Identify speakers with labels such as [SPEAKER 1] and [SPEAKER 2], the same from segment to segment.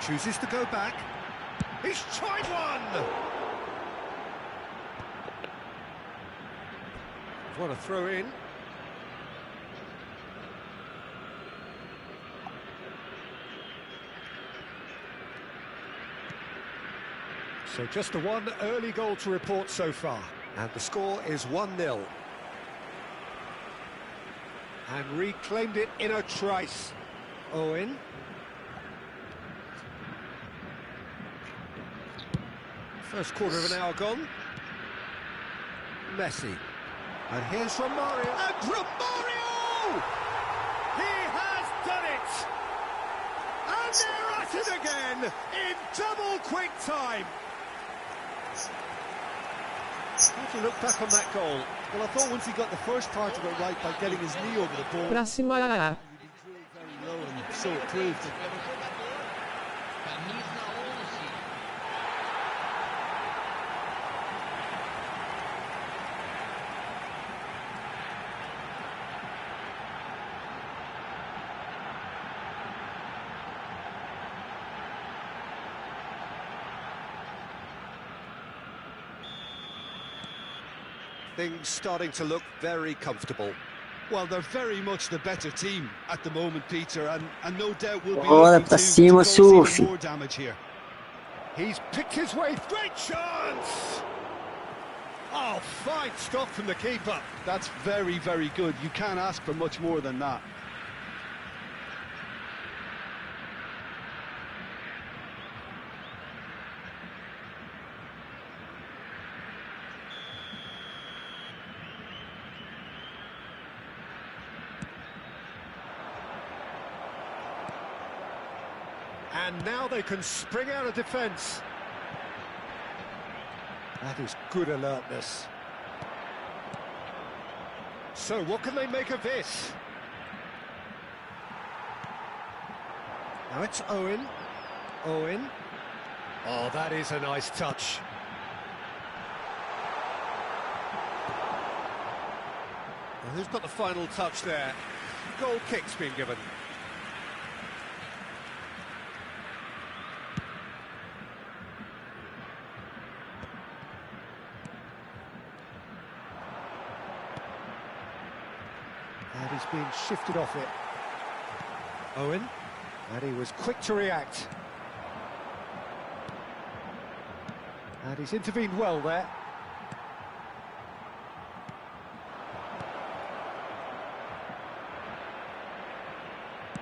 [SPEAKER 1] Chooses to go back. He's tried one! What a throw in. So just the one early goal to report so far. And the score is 1-0. And reclaimed it in a trice. Owen. First quarter of an hour gone. Messi. And here's Romario. And Romario! He has done it! And they're at it again in double quick time. How do you look back on that goal?
[SPEAKER 2] Well, I thought once he got the first part of it right by getting his knee over the ball,
[SPEAKER 3] Próximo
[SPEAKER 2] very low, and so it proved.
[SPEAKER 1] Things starting to look very comfortable.
[SPEAKER 2] Well, they're very much the better team at the moment, Peter, and no doubt will be
[SPEAKER 4] Bora
[SPEAKER 2] looking
[SPEAKER 4] pra
[SPEAKER 2] to
[SPEAKER 4] cima,
[SPEAKER 2] cause
[SPEAKER 4] Surf.
[SPEAKER 2] even more damage here.
[SPEAKER 1] He's picked his way. Great chance! Oh, fine stop from the keeper.
[SPEAKER 2] That's very, very good. You can't ask for much more than that.
[SPEAKER 1] And now they can spring out of defence. That is good alertness. So what can they make of this? Now it's Owen. Owen. Oh, that is a nice touch. Well, who's got the final touch there? Goal kick's been given. And he's been shifted off it. Owen, and he was quick to react. And he's intervened well there.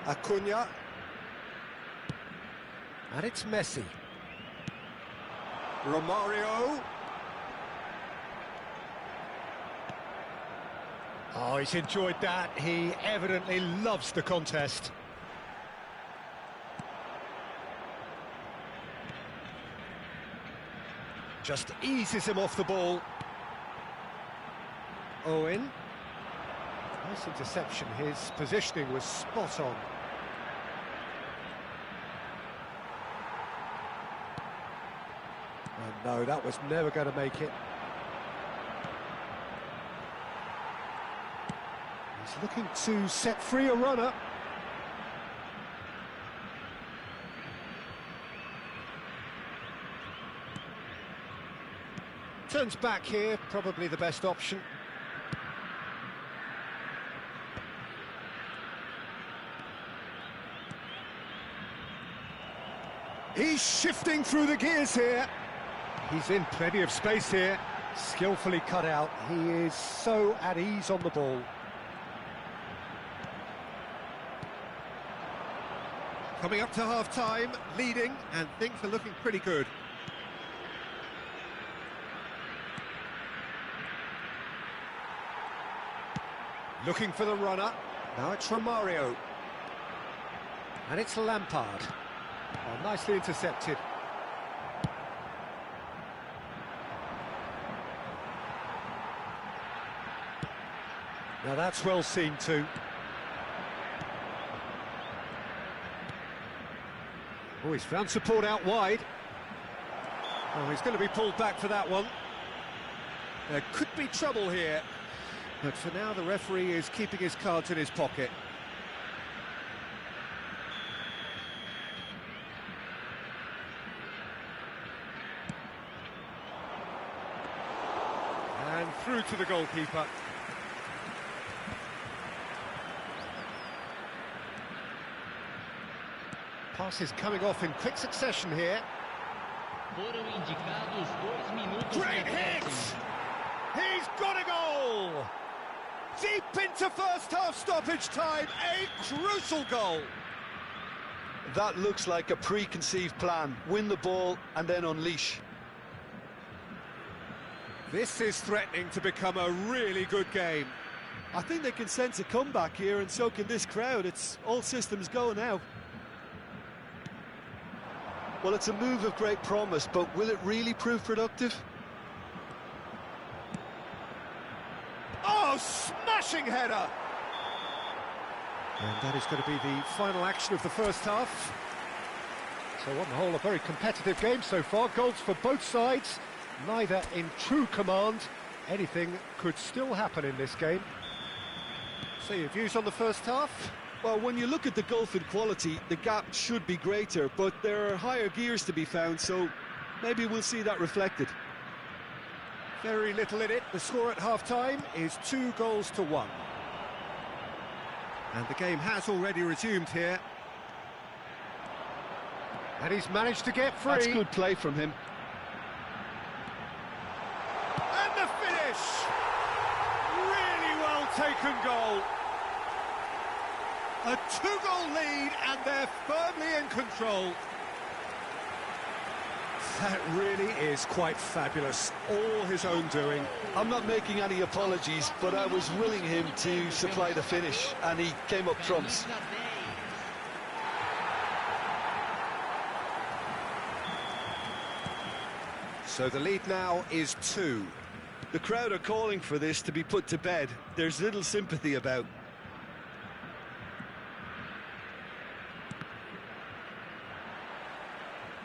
[SPEAKER 1] Acuna. And it's Messi. Romario. Oh, he's enjoyed that. He evidently loves the contest. Just eases him off the ball. Owen. Nice interception. His positioning was spot on. Oh, no, that was never going to make it. He's looking to set free a runner. Turns back here, probably the best option. He's shifting through the gears here. He's in plenty of space here. Skillfully cut out. He is so at ease on the ball. Coming up to half-time, leading, and things are looking pretty good. Looking for the runner. Now it's Romario. And it's Lampard. Oh, nicely intercepted. Now that's well seen too. Oh, he's found support out wide. Oh, he's going to be pulled back for that one. There could be trouble here. But for now, the referee is keeping his cards in his pocket. through to the goalkeeper. Passes coming off in quick succession here. Great hit! He's got a goal! Deep into first half stoppage time, a crucial goal.
[SPEAKER 2] That looks like a preconceived plan. Win the ball and then unleash.
[SPEAKER 1] This is threatening to become a really good game.
[SPEAKER 2] I think they can sense a comeback here, and so can this crowd. It's all systems go now. Well, it's a move of great promise, but will it really prove productive?
[SPEAKER 1] Oh, smashing header! And that is going to be the final action of the first half. So on the whole, a very competitive game so far. Goals for both sides, neither in true command. Anything could still happen in this game. So your views on the first half?
[SPEAKER 2] Well, when you look at the gulf in quality, the gap should be greater, but there are higher gears to be found, so maybe we'll see that reflected.
[SPEAKER 1] Very little in it. The score at half-time is 2-1. And the game has already resumed here. And he's managed to get free.
[SPEAKER 2] That's good play from him.
[SPEAKER 1] And the finish! Really well taken goal. A 2-goal lead, and they're firmly in control. That really is quite fabulous. All his own doing.
[SPEAKER 2] I'm not making any apologies, but I was willing him to supply the finish, and he came up trumps.
[SPEAKER 1] So the lead now is 2.
[SPEAKER 2] The crowd are calling for this to be put to bed. There's little sympathy about.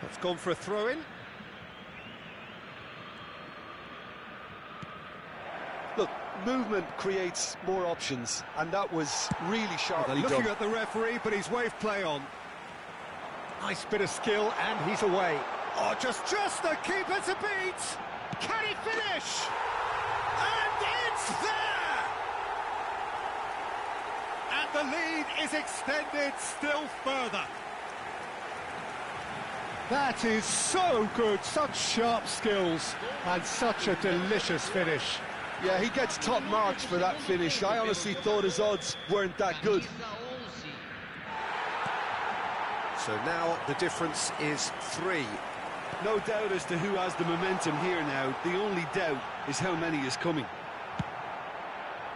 [SPEAKER 1] That's gone for a throw-in.
[SPEAKER 2] Look, movement creates more options, and that was really sharply
[SPEAKER 1] Looking
[SPEAKER 2] done.
[SPEAKER 1] at the referee, but he's waved play on. Nice bit of skill, and he's away. Oh, just the keeper to beat! Can he finish? And it's there! And the lead is extended still further. That is so good, such sharp skills, and such a delicious finish.
[SPEAKER 2] Yeah, he gets top marks for that finish. I honestly thought his odds weren't that good.
[SPEAKER 1] So now the difference is 3.
[SPEAKER 2] No doubt as to who has the momentum here now. The only doubt is how many is coming.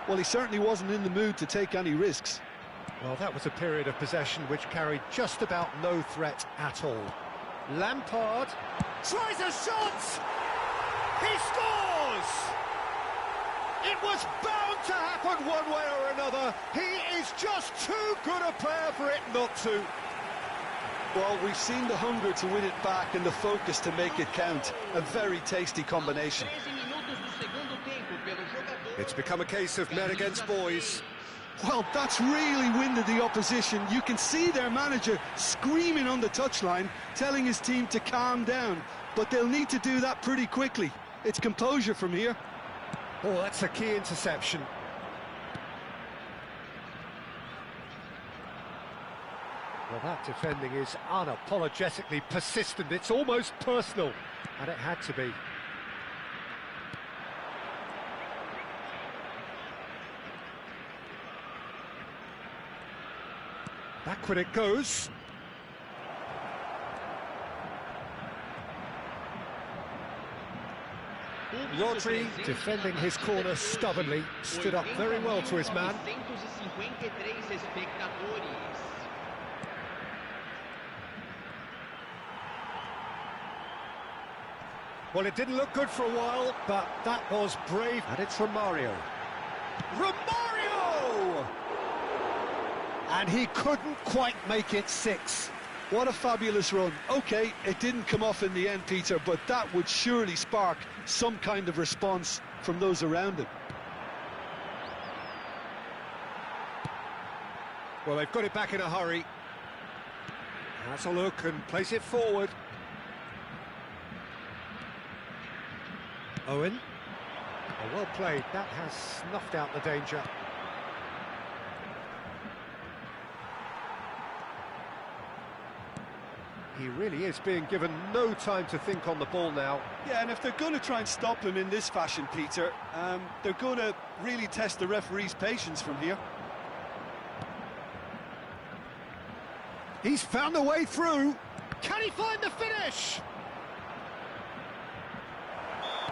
[SPEAKER 2] Well, he certainly wasn't in the mood to take any risks.
[SPEAKER 1] Well, that was a period of possession which carried just about no threat at all. Lampard tries a shot! He scores! It was bound to happen one way or another. He is just too good a player for it not to.
[SPEAKER 2] Well, we've seen the hunger to win it back and the focus to make it count. A very tasty combination.
[SPEAKER 1] It's become a case of men against boys.
[SPEAKER 2] Well, that's really winded the opposition. You can see their manager screaming on the touchline, telling his team to calm down. But they'll need to do that pretty quickly. It's composure from here.
[SPEAKER 1] Oh, that's a key interception. Well, that defending is unapologetically persistent. It's almost personal, and it had to be. Backward it goes. Rodri, defending his corner stubbornly, stood up very well to his man. Well, it didn't look good for a while, but that was brave. And it's Romario. Romario! And he couldn't quite make it 6.
[SPEAKER 2] What a fabulous run. OK, it didn't come off in the end, Peter, but that would surely spark some kind of response from those around him.
[SPEAKER 1] Well, they've got it back in a hurry. Has a look and plays it forward. Owen. Oh, well played. That has snuffed out the danger. He really is being given no time to think on the ball now.
[SPEAKER 2] Yeah, and if they're going to try and stop him in this fashion, Peter, they're going to really test the referee's patience from here.
[SPEAKER 1] He's found a way through. Can he find the finish?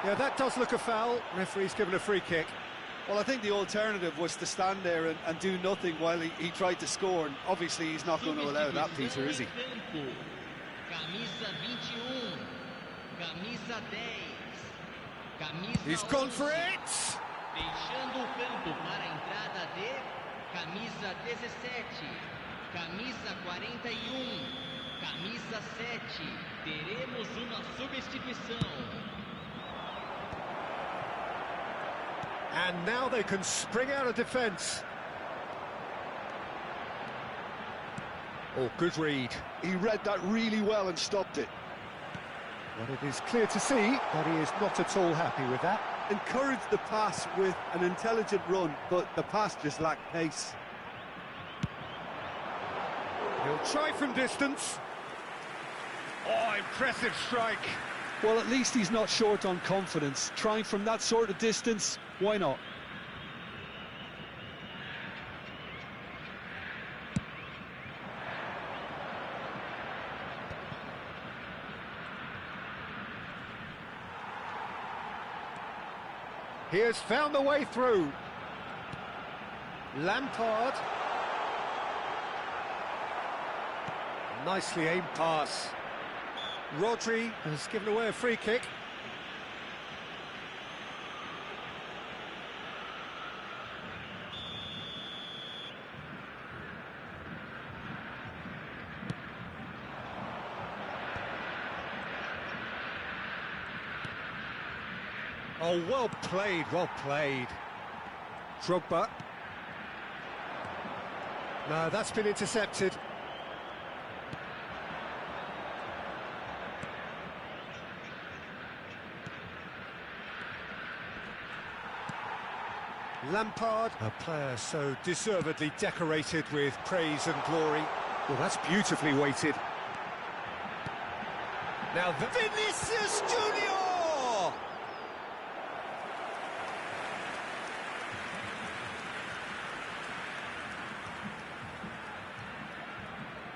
[SPEAKER 1] Yeah, that does look a foul. Referee's given a free kick.
[SPEAKER 2] Well, I think the alternative was to stand there and do nothing while he tried to score, and obviously he's not going to allow that, Peter, is he?
[SPEAKER 1] He's gone for it!
[SPEAKER 3] Deixando o campo para a entrada de camisa 17, camisa 41, camisa 7. Teremos uma substituição.
[SPEAKER 1] And now they can spring out of defence. Oh, good read.
[SPEAKER 2] He read that really well and stopped it.
[SPEAKER 1] But it is clear to see that he is not at all happy with that.
[SPEAKER 2] Encouraged the pass with an intelligent run, but the pass just lacked pace.
[SPEAKER 1] He'll try from distance. Oh, impressive strike.
[SPEAKER 2] Well, at least he's not short on confidence. Trying from that sort of distance, why not?
[SPEAKER 1] He has found the way through. Lampard. Nicely aimed pass. Rodri has given away a free kick. Oh, well played, well played. Drogba. No, that's been intercepted. Lampard, a player so deservedly decorated with praise and glory. Well, that's beautifully weighted. Now, Vinicius Junior!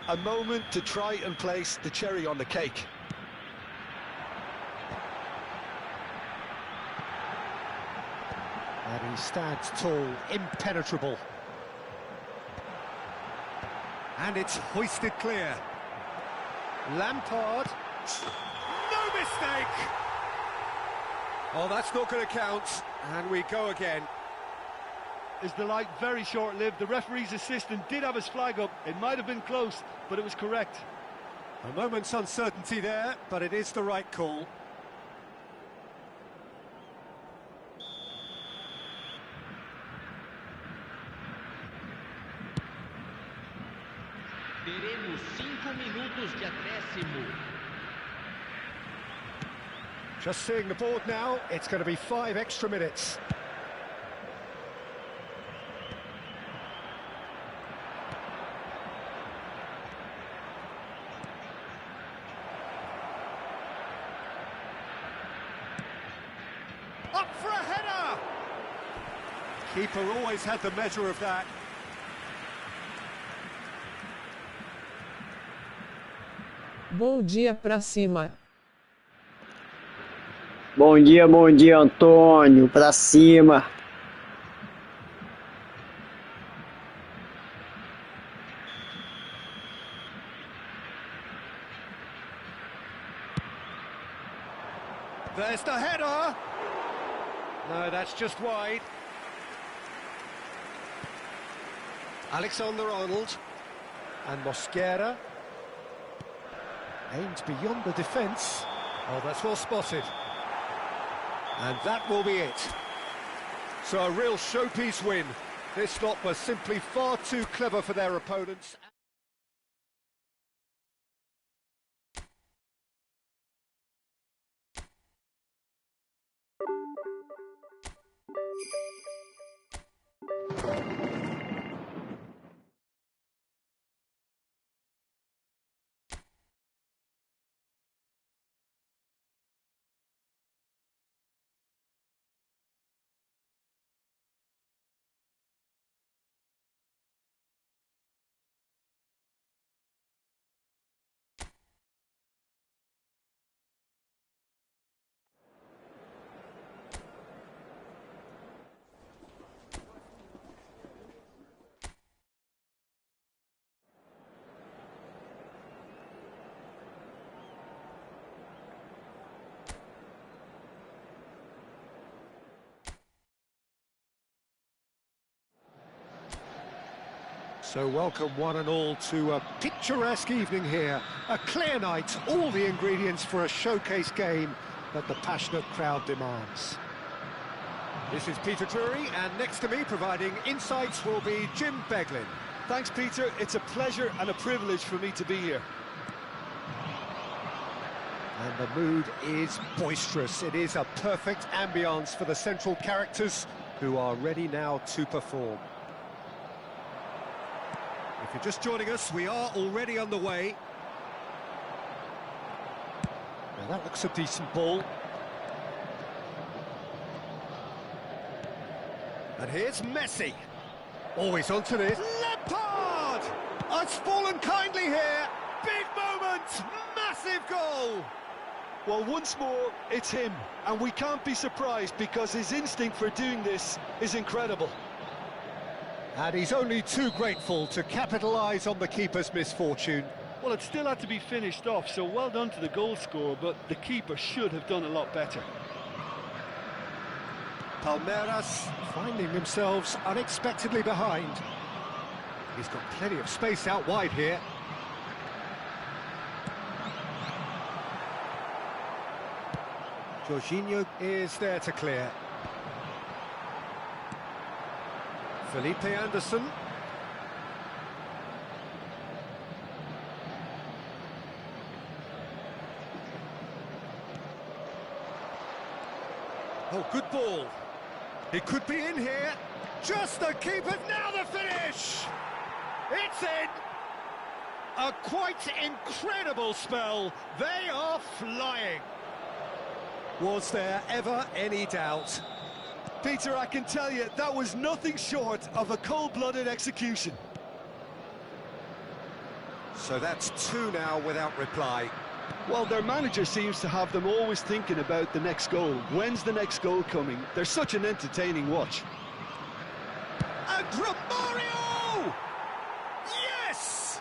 [SPEAKER 2] A moment to try and place the cherry on the cake.
[SPEAKER 1] And he stands tall, impenetrable. And it's hoisted clear. Lampard. No mistake! Oh, that's not going to count. And we go again.
[SPEAKER 2] Is the light very short-lived? The referee's assistant did have his flag up. It might have been close, but it was correct.
[SPEAKER 1] A moment's uncertainty there, but it is the right call.
[SPEAKER 3] Teremos 5 minutos de acréscimo.
[SPEAKER 1] Just seeing the board now, it's going to be 5 extra minutes. Up for a header! Keeper always had the measure of that.
[SPEAKER 4] Bom dia pra cima.
[SPEAKER 5] Bom dia, Antônio. Pra cima.
[SPEAKER 1] There's the header! No, that's just wide. Alexander-Arnold and Mosquera. Aims beyond the defence. Oh, that's well spotted. And that will be it. So a real showpiece win. This lot was simply far too clever for their opponents. So welcome one and all to a picturesque evening here. A clear night, all the ingredients for a showcase game that the passionate crowd demands. This is Peter Drury, and next to me providing insights will be Jim Beglin.
[SPEAKER 2] Thanks, Peter. It's a pleasure and a privilege for me to be here.
[SPEAKER 1] And the mood is boisterous. It is a perfect ambience for the central characters who are ready now to perform. If you're just joining us, we are already on the way. Now that looks a decent ball. And here's Messi. Always onto this. Lampard! It's fallen kindly here. Big moment, massive goal.
[SPEAKER 2] Well, once more, it's him, and we can't be surprised because his instinct for doing this is incredible.
[SPEAKER 1] And he's only too grateful to capitalise on the keeper's misfortune.
[SPEAKER 2] Well, it still had to be finished off, so well done to the goal scorer, but the keeper should have done a lot better.
[SPEAKER 1] Palmeiras finding themselves unexpectedly behind. He's got plenty of space out wide here. Jorginho is there to clear. Felipe Anderson. Oh, good ball. It could be in here. Just the keeper. Now the finish. It's in. A quite incredible spell. They are flying. Was there ever any doubt?
[SPEAKER 2] Peter, I can tell you, that was nothing short of a cold-blooded execution.
[SPEAKER 1] So that's two now without reply.
[SPEAKER 2] Well, their manager seems to have them always thinking about the next goal. When's the next goal coming? They're such an entertaining watch.
[SPEAKER 1] And Romario! Yes!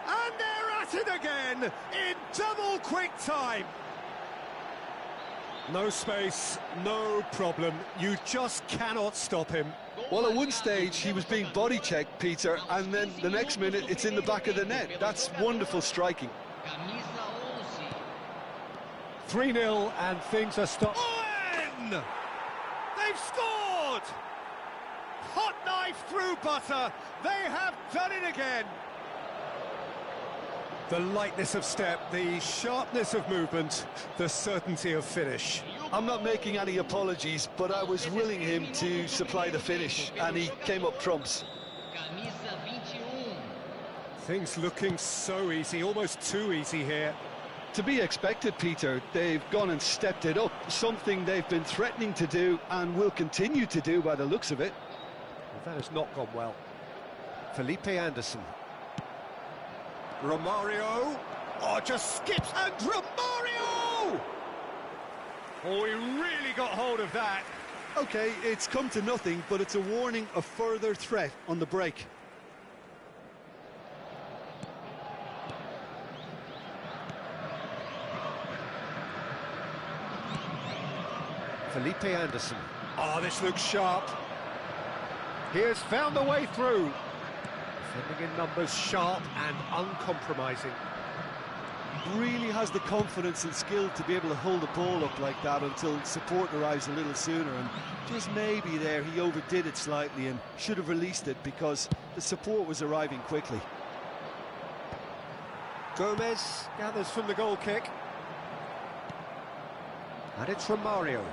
[SPEAKER 1] And they're at it again in double quick time. No space, no problem. You just cannot stop him.
[SPEAKER 2] Well, at one stage, he was being body-checked, Peter, and then the next minute, it's in the back of the net. That's wonderful striking.
[SPEAKER 1] 3-0, and things are stopped. Owen! They've scored! Hot knife through butter. They have done it again. The lightness of step, the sharpness of movement, the certainty of finish.
[SPEAKER 2] I'm not making any apologies, but I was willing him to supply the finish, and he came up trumps.
[SPEAKER 1] Things looking so easy, almost too easy here.
[SPEAKER 2] To be expected, Peter. They've gone and stepped it up, something they've been threatening to do and will continue to do by the looks of it.
[SPEAKER 1] Well, that has not gone well. Felipe Anderson. Romario, oh, just skips, and Romario! Oh, he really got hold of that.
[SPEAKER 2] Okay, it's come to nothing, but it's a warning of further threat on the break.
[SPEAKER 1] Felipe Anderson. Oh, this looks sharp. He has found the way through. Defending in numbers, sharp and uncompromising.
[SPEAKER 2] Really has the confidence and skill to be able to hold the ball up like that until support arrives a little sooner, and just maybe there he overdid it slightly and should have released it because the support was arriving quickly.
[SPEAKER 1] Gomez gathers from the goal kick. And it's Romario.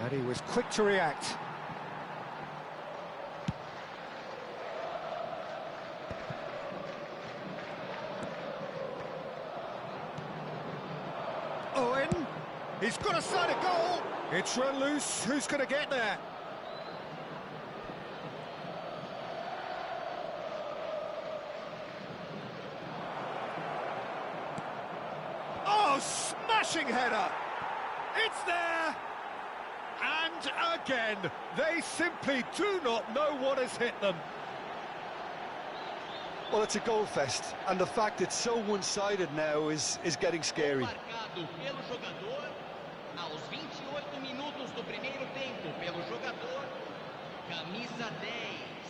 [SPEAKER 1] And he was quick to react. Owen, he's got a side of goal. It's run loose. Who's going to get there? Oh, smashing header. It's there. And again, they simply do not know what has hit them.
[SPEAKER 2] Well, it's a goal fest, and the fact it's so one-sided now is getting scary.
[SPEAKER 3] Marcado pelo jogador aos 28 minutos do primeiro tempo pelo jogador camisa 10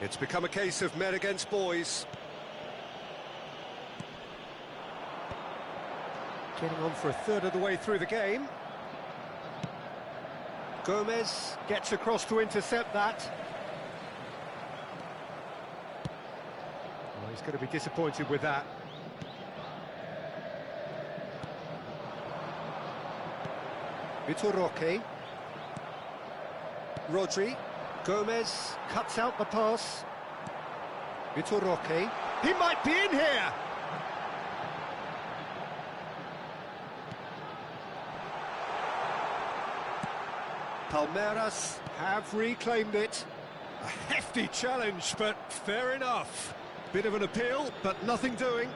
[SPEAKER 1] It's become a case of men against boys. Getting on for a third of the way through the game. Gomez gets across to intercept that. Oh, he's going to be disappointed with that. Vitor Roque. Rodri. Gomez cuts out the pass. Vitor Roque. He might be in here! Palmeiras have reclaimed it. A hefty challenge, but fair enough. Bit of an appeal, but nothing doing.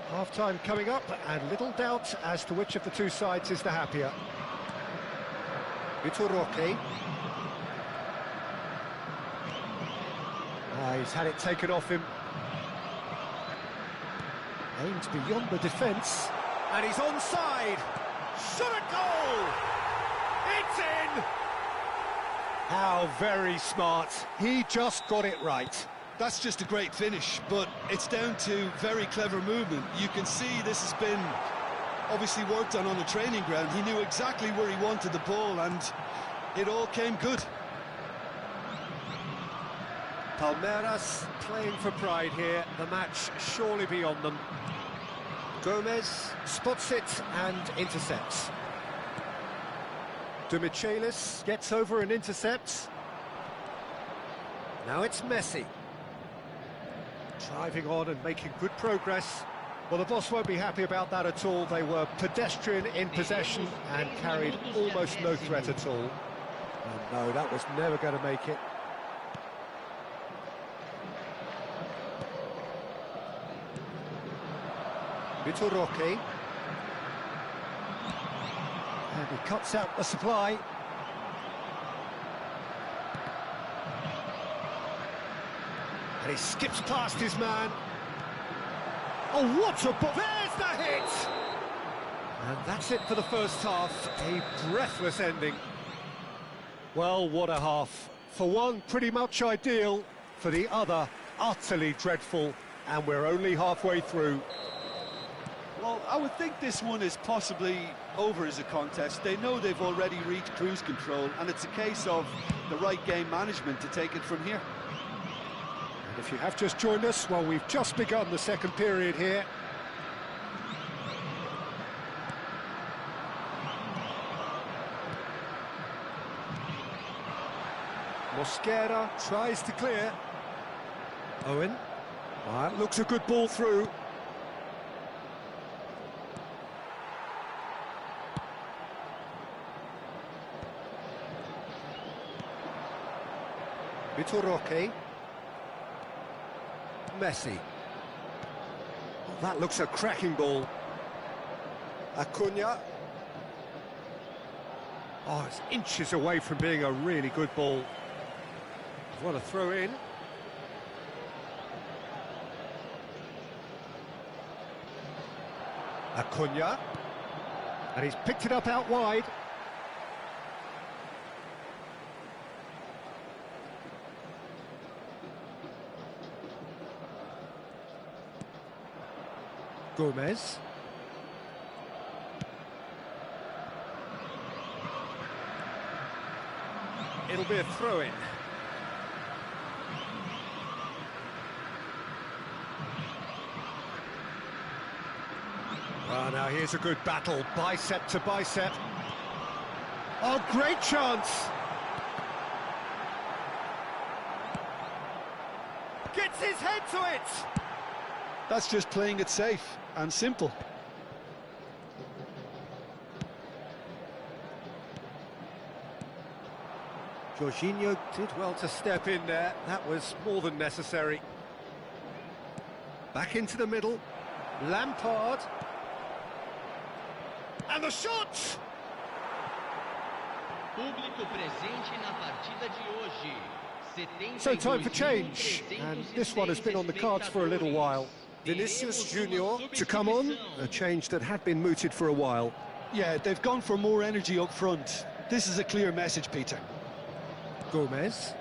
[SPEAKER 1] Half-time coming up, and little doubt as to which of the two sides is the happier. Vitor Roque. He's had it taken off him. Aims beyond the defence, and he's onside. Shot a goal! It's in! How very smart. He just got it right.
[SPEAKER 2] That's just a great finish, but it's down to very clever movement. You can see this has been obviously worked on the training ground. He knew exactly where he wanted the ball, and it all came good.
[SPEAKER 1] Palmeiras playing for pride here, the match surely beyond them. Gomez spots it and intercepts. De Michelis gets over and intercepts. Now it's Messi. Driving on and making good progress. Well, the boss won't be happy about that at all. They were pedestrian in possession and carried almost no threat at all. And no, that was never going to make it. Vitor Roque. And he cuts out the supply. And he skips past his man. Oh, what a ball! There's the hit! And that's it for the first half. A breathless ending. Well, what a half. For one, pretty much ideal. For the other, utterly dreadful. And we're only halfway through.
[SPEAKER 2] Well, I would think this one is possibly over as a contest. They know they've already reached cruise control, and it's a case of the right game management to take it from here.
[SPEAKER 1] And if you have just joined us, well, we've just begun the second period here. Mosquera tries to clear. Owen. That looks a good ball through. Vitor Roque. Messi. Oh, that looks a cracking ball. Acuna. Oh, it's inches away from being a really good ball. What a throw in. Acuna. And he's picked it up out wide. Gomez. It'll be a throw-in. Well, now here's a good battle, bicep to bicep. Oh, great chance! Gets his head to it!
[SPEAKER 2] That's just playing it safe and simple.
[SPEAKER 1] Jorginho did well to step in there. That was more than necessary. Back into the middle. Lampard. And the shot!
[SPEAKER 3] Público presente na partida de hoje.
[SPEAKER 1] So time for change, and this one has been on the cards for a little while. Vinicius Junior to come on, a change that had been mooted for a while.
[SPEAKER 2] Yeah, they've gone for more energy up front. This is a clear message, Peter.
[SPEAKER 1] Gomez.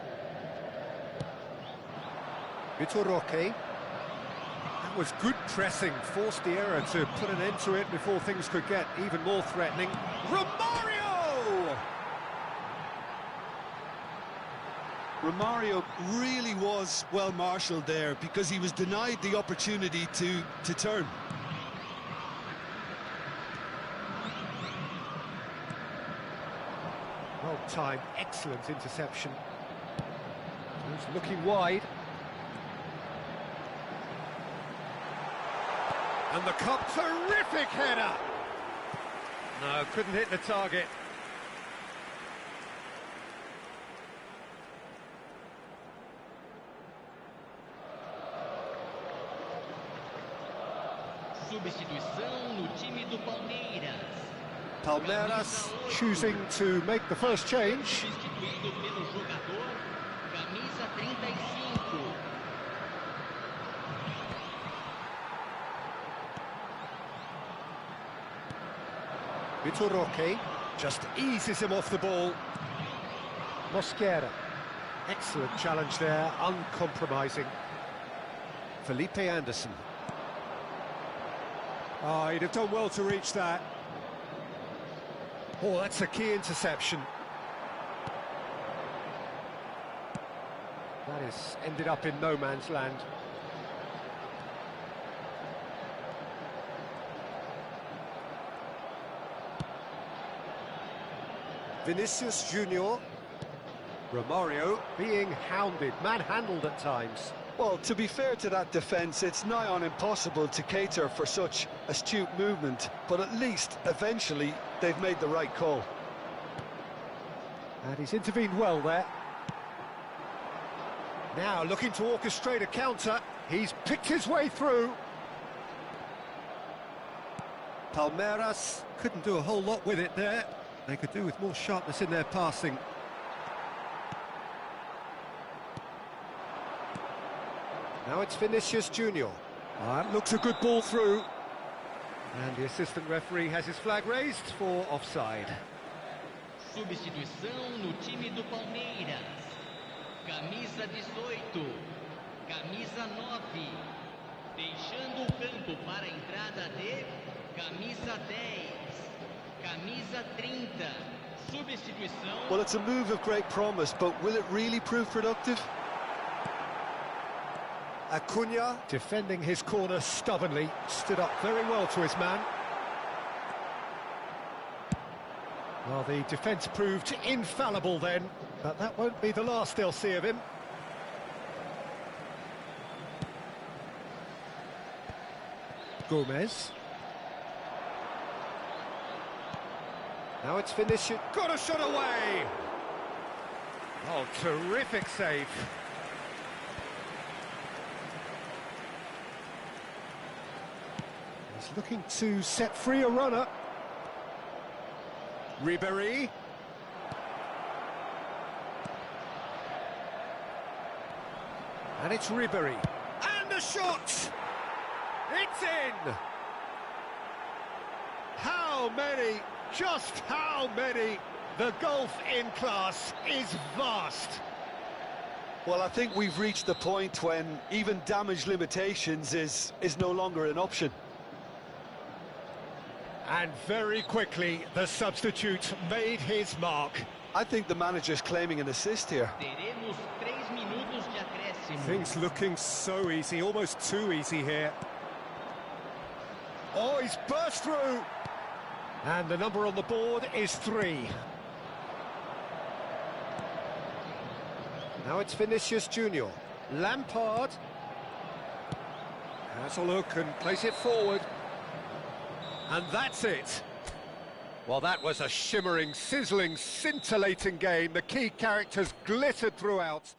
[SPEAKER 1] Vitor Roque. That was good pressing, forced the error to put an end to it before things could get even more threatening. Romario!
[SPEAKER 2] Romario really was well marshalled there because he was denied the opportunity to turn.
[SPEAKER 1] Well timed, excellent interception. He's looking wide. And the cup, terrific header! No, couldn't hit the target.
[SPEAKER 3] Substituição no time do Palmeiras.
[SPEAKER 1] Palmeiras choosing to make the first change.
[SPEAKER 3] Substituído pelo jogador, camisa 35.
[SPEAKER 1] Vitor Roque just eases him off the ball. Mosquera, excellent challenge there, uncompromising. Felipe Anderson. Oh, he'd have done well to reach that. Oh, that's a key interception. That has ended up in no man's land. Vinicius Junior. Romario being hounded, manhandled at times.
[SPEAKER 2] Well, to be fair to that defence, it's nigh on impossible to cater for such astute movement, but at least, eventually, they've made the right call.
[SPEAKER 1] And he's intervened well there. Now looking to orchestrate a counter. He's picked his way through. Palmeiras couldn't do a whole lot with it there. They could do with more sharpness in their passing. Now it's Vinicius Junior. That looks a good ball through. And the assistant referee has his flag raised for offside.
[SPEAKER 3] Substituição no time do Palmeiras. Camisa 18, camisa 9. Deixando o campo para a entrada de camisa 10, camisa 30. Substituição.
[SPEAKER 2] Well, it's a move of great promise, but will it really prove productive?
[SPEAKER 1] Acuna defending his corner stubbornly, stood up very well to his man. Well, the defence proved infallible then, but that won't be the last they'll see of him. Gomez. Now it's Vinicius. Got a shot away! Oh, terrific save. He's looking to set free a runner. Ribéry. And it's Ribéry. And the shot! It's in! How many? Just how many? The gulf in class is vast.
[SPEAKER 2] Well, I think we've reached the point when even damage limitations is no longer an option.
[SPEAKER 1] And very quickly, the substitute made his mark.
[SPEAKER 2] I think the manager's claiming an assist here.
[SPEAKER 3] Teremos 3 minutos de acréscimo.
[SPEAKER 1] Things looking so easy, almost too easy here. Oh, he's burst through! And the number on the board is 3. Now it's Vinicius Junior. Lampard has a look and plays it forward. And that's it. Well, that was a shimmering, sizzling, scintillating game. The key characters glittered throughout.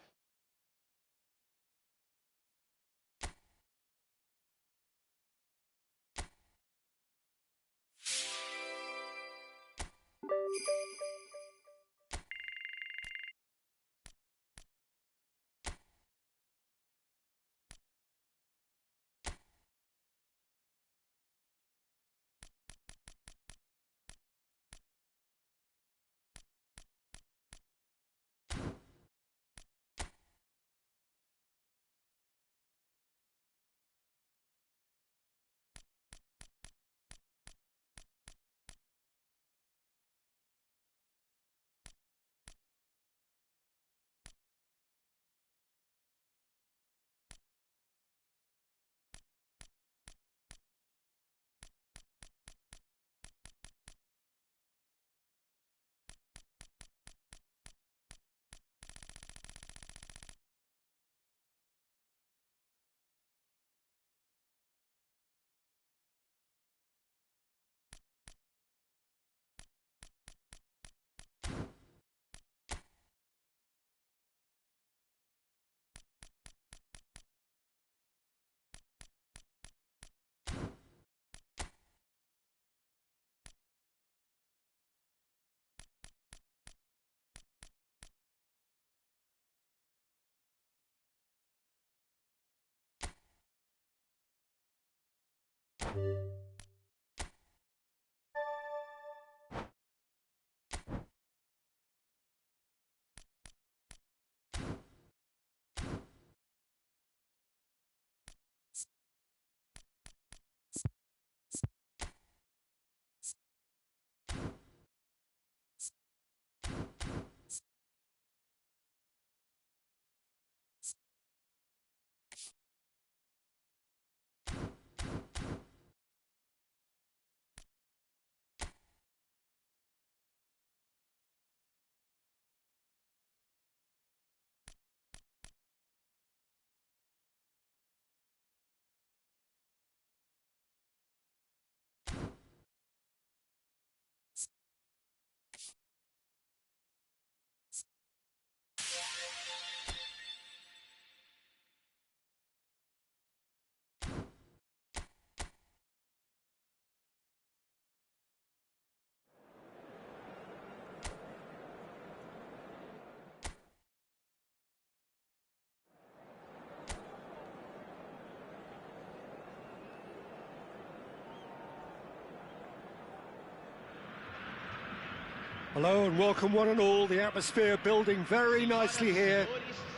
[SPEAKER 1] Hello and welcome one and all. The atmosphere building very nicely here.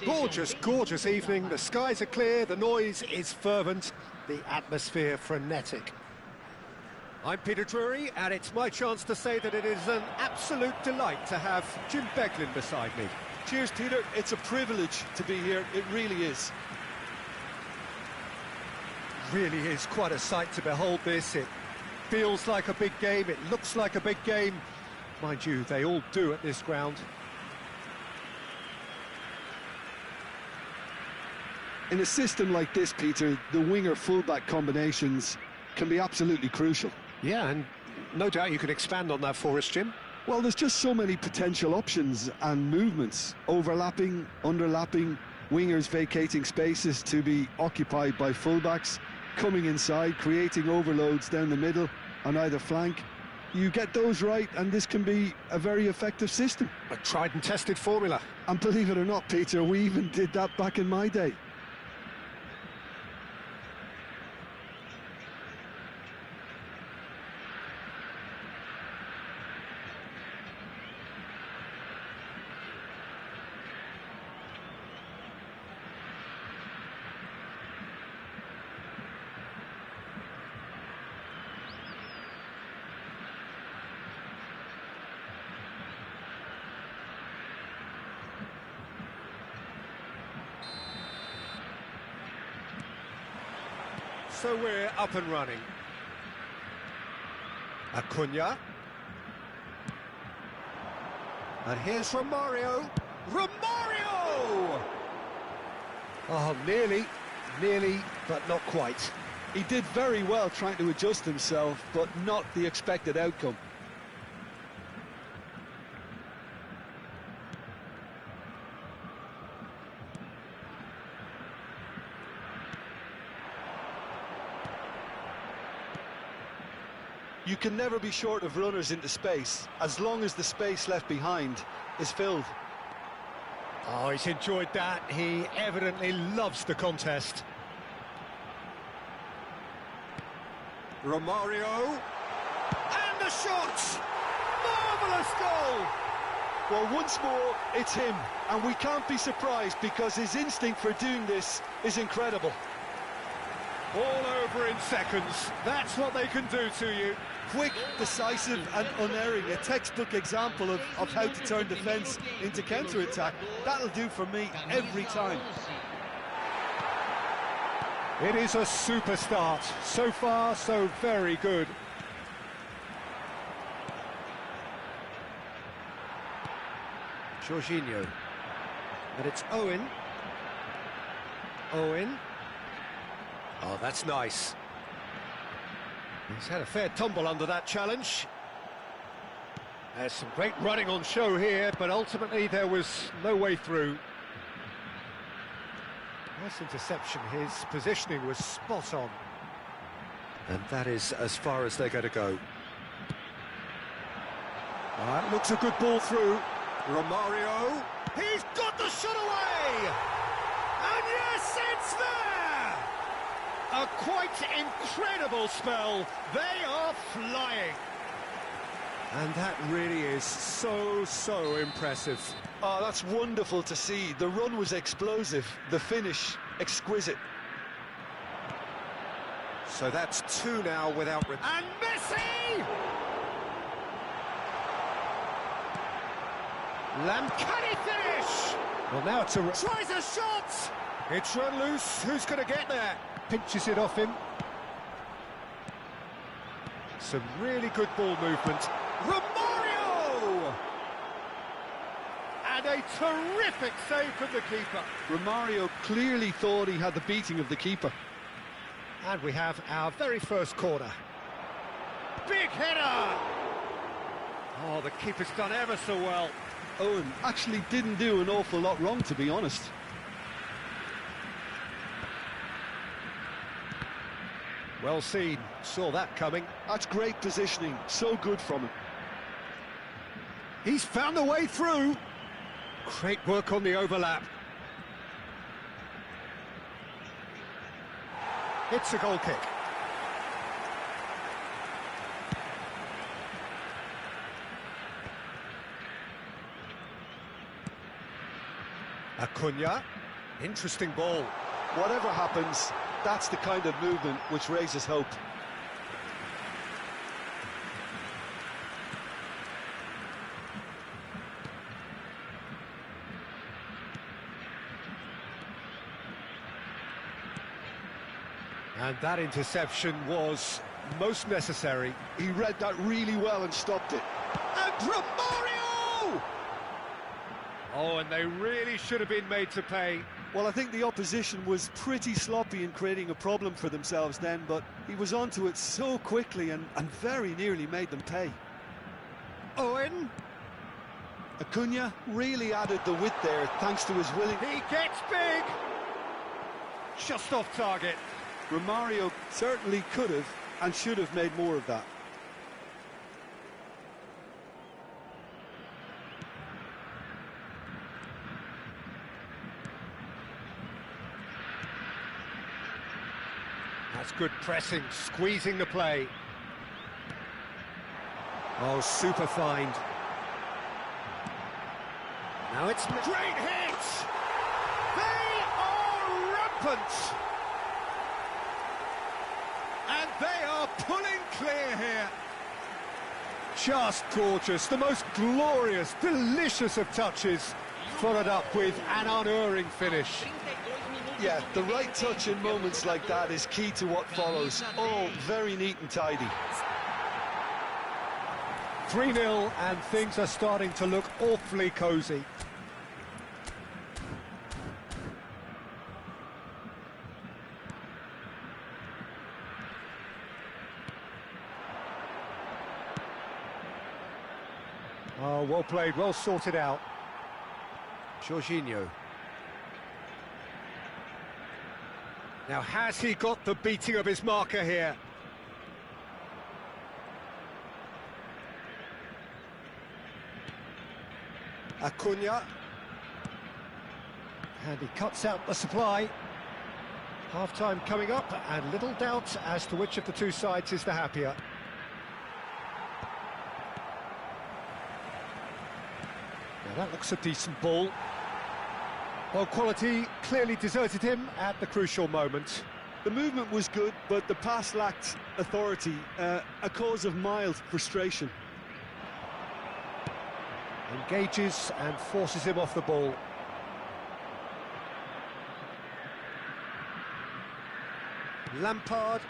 [SPEAKER 1] Gorgeous, gorgeous evening. The skies are clear, the noise is fervent, the atmosphere frenetic. I'm Peter Drury, and it's my chance to say that it is an absolute delight to have Jim Beglin beside me.
[SPEAKER 2] Cheers, Peter. It's a privilege to be here. It really is.
[SPEAKER 1] Really is quite a sight to behold this. It feels like a big game, it looks like a big game. Mind you, they all do at this ground.
[SPEAKER 2] In a system like this, Peter, the winger-fullback combinations can be absolutely crucial.
[SPEAKER 1] Yeah, and no doubt you can expand on that for us, Jim.
[SPEAKER 2] Well, there's just so many potential options and movements. Overlapping, underlapping, wingers vacating spaces to be occupied by fullbacks, coming inside, creating overloads down the middle on either flank. You get those right, and this can be a very effective system.
[SPEAKER 1] A tried and tested formula.
[SPEAKER 2] And believe it or not, Peter, we even did that back in my day.
[SPEAKER 1] So we're up and running. Acuna. And here's Romario. Romario! Oh, nearly, but not quite.
[SPEAKER 2] He did very well trying to adjust himself, but not the expected outcome. You can never be short of runners into space, as long as the space left behind is filled.
[SPEAKER 1] Oh, he's enjoyed that. He evidently loves the contest. Romario. And the shot! Marvellous goal!
[SPEAKER 2] Well, once more, it's him, and we can't be surprised because his instinct for doing this is incredible.
[SPEAKER 1] All over in seconds. That's what they can do to you.
[SPEAKER 2] Quick, decisive and unerring. A textbook example of how to turn defence into counter-attack. That'll do for me every time.
[SPEAKER 1] It is a super start. So far, so very good. Jorginho. And it's Owen. Owen. Oh, that's nice. He's had a fair tumble under that challenge. There's some great running on show here, but ultimately there was no way through. Nice interception. His positioning was spot on. And that is as far as they're going to go. That looks a good ball through. Romario. He's got the shot away! And yes, it's there! A quite incredible spell. They are flying. And that really is so impressive.
[SPEAKER 2] Oh, that's wonderful to see. The run was explosive, the finish exquisite.
[SPEAKER 1] So that's 2 now without... And Messi! Can he finish? Well, now it's tries a shot! It's run loose. Who's going to get there? Pinches it off him. Some really good ball movement. Romario! And a terrific save from the keeper.
[SPEAKER 2] Romario clearly thought he had the beating of the keeper.
[SPEAKER 1] And we have our very first corner. Big header! Oh, the keeper's done ever so well.
[SPEAKER 2] Owen actually didn't do an awful lot wrong, to be honest.
[SPEAKER 1] Well seen, saw that coming.
[SPEAKER 2] That's great positioning, so good from him.
[SPEAKER 1] He's found a way through. Great work on the overlap. It's a goal kick. Acuna, interesting ball.
[SPEAKER 2] Whatever happens, that's the kind of movement which raises hope.
[SPEAKER 1] And that interception was most necessary.
[SPEAKER 2] He read that really well and stopped it.
[SPEAKER 1] And Romario! Oh, and they really should have been made to pay.
[SPEAKER 2] Well, I think the opposition was pretty sloppy in creating a problem for themselves then, but he was onto it so quickly and very nearly made them pay.
[SPEAKER 1] Owen.
[SPEAKER 2] Acuna really added the width there thanks to his willing...
[SPEAKER 1] He gets big! Just off target.
[SPEAKER 2] Romario certainly could have and should have made more of that.
[SPEAKER 1] That's good pressing, squeezing the play. Oh, super find. Now it's... Great hit! They are rampant! And they are pulling clear here. Just gorgeous, the most glorious, delicious of touches, followed up with an unerring finish.
[SPEAKER 2] Yeah, the right touch in moments like that is key to what follows. All very neat and tidy.
[SPEAKER 1] 3-0 and things are starting to look awfully cosy. Oh, well played, well sorted out. Jorginho. Now, has he got the beating of his marker here? Acuna. And he cuts out the supply. Half-time coming up, and little doubt as to which of the two sides is the happier. Now that looks a decent ball. Well, quality clearly deserted him at the crucial moment.
[SPEAKER 2] The movement was good, but the pass lacked authority, a cause of mild frustration.
[SPEAKER 1] Engages and forces him off the ball. Lampard.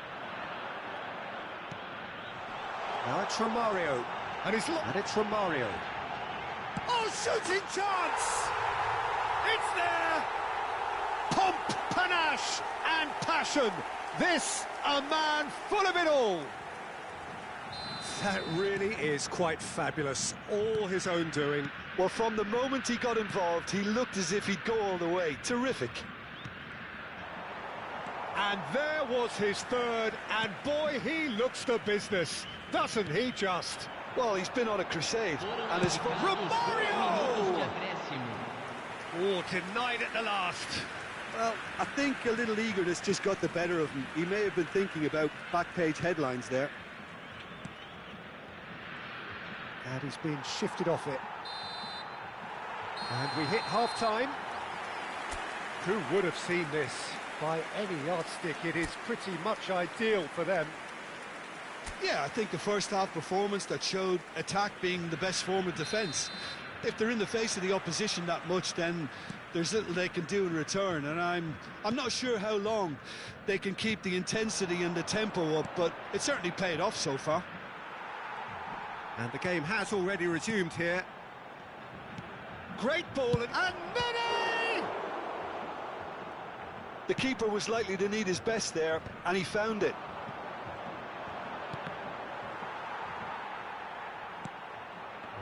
[SPEAKER 1] Now it's Romario. And it's Romario. Oh, shooting chance! It's there! Pomp, panache and passion. This, a man full of it all. That really is quite fabulous. All his own doing.
[SPEAKER 2] Well, from the moment he got involved, he looked as if he'd go all the way. Terrific.
[SPEAKER 1] And there was his third, and boy, he looks the business, doesn't he just?
[SPEAKER 2] Well, he's been on a crusade, and his...
[SPEAKER 1] Romario! Oh, denied at the last.
[SPEAKER 2] Well, I think a little eagerness just got the better of him. He may have been thinking about back-page headlines there.
[SPEAKER 1] And he's been shifted off it. And we hit half-time. Who would have seen this? By any yardstick, it is pretty much ideal for them.
[SPEAKER 2] Yeah, I think the first half performance that showed attack being the best form of defence. If they're in the face of the opposition that much, then there's little they can do in return, and I'm not sure how long they can keep the intensity and the tempo up, but it certainly paid off so far.
[SPEAKER 1] And the game has already resumed here. Great ball, and Mene!
[SPEAKER 2] The keeper was likely to need his best there, and he found it.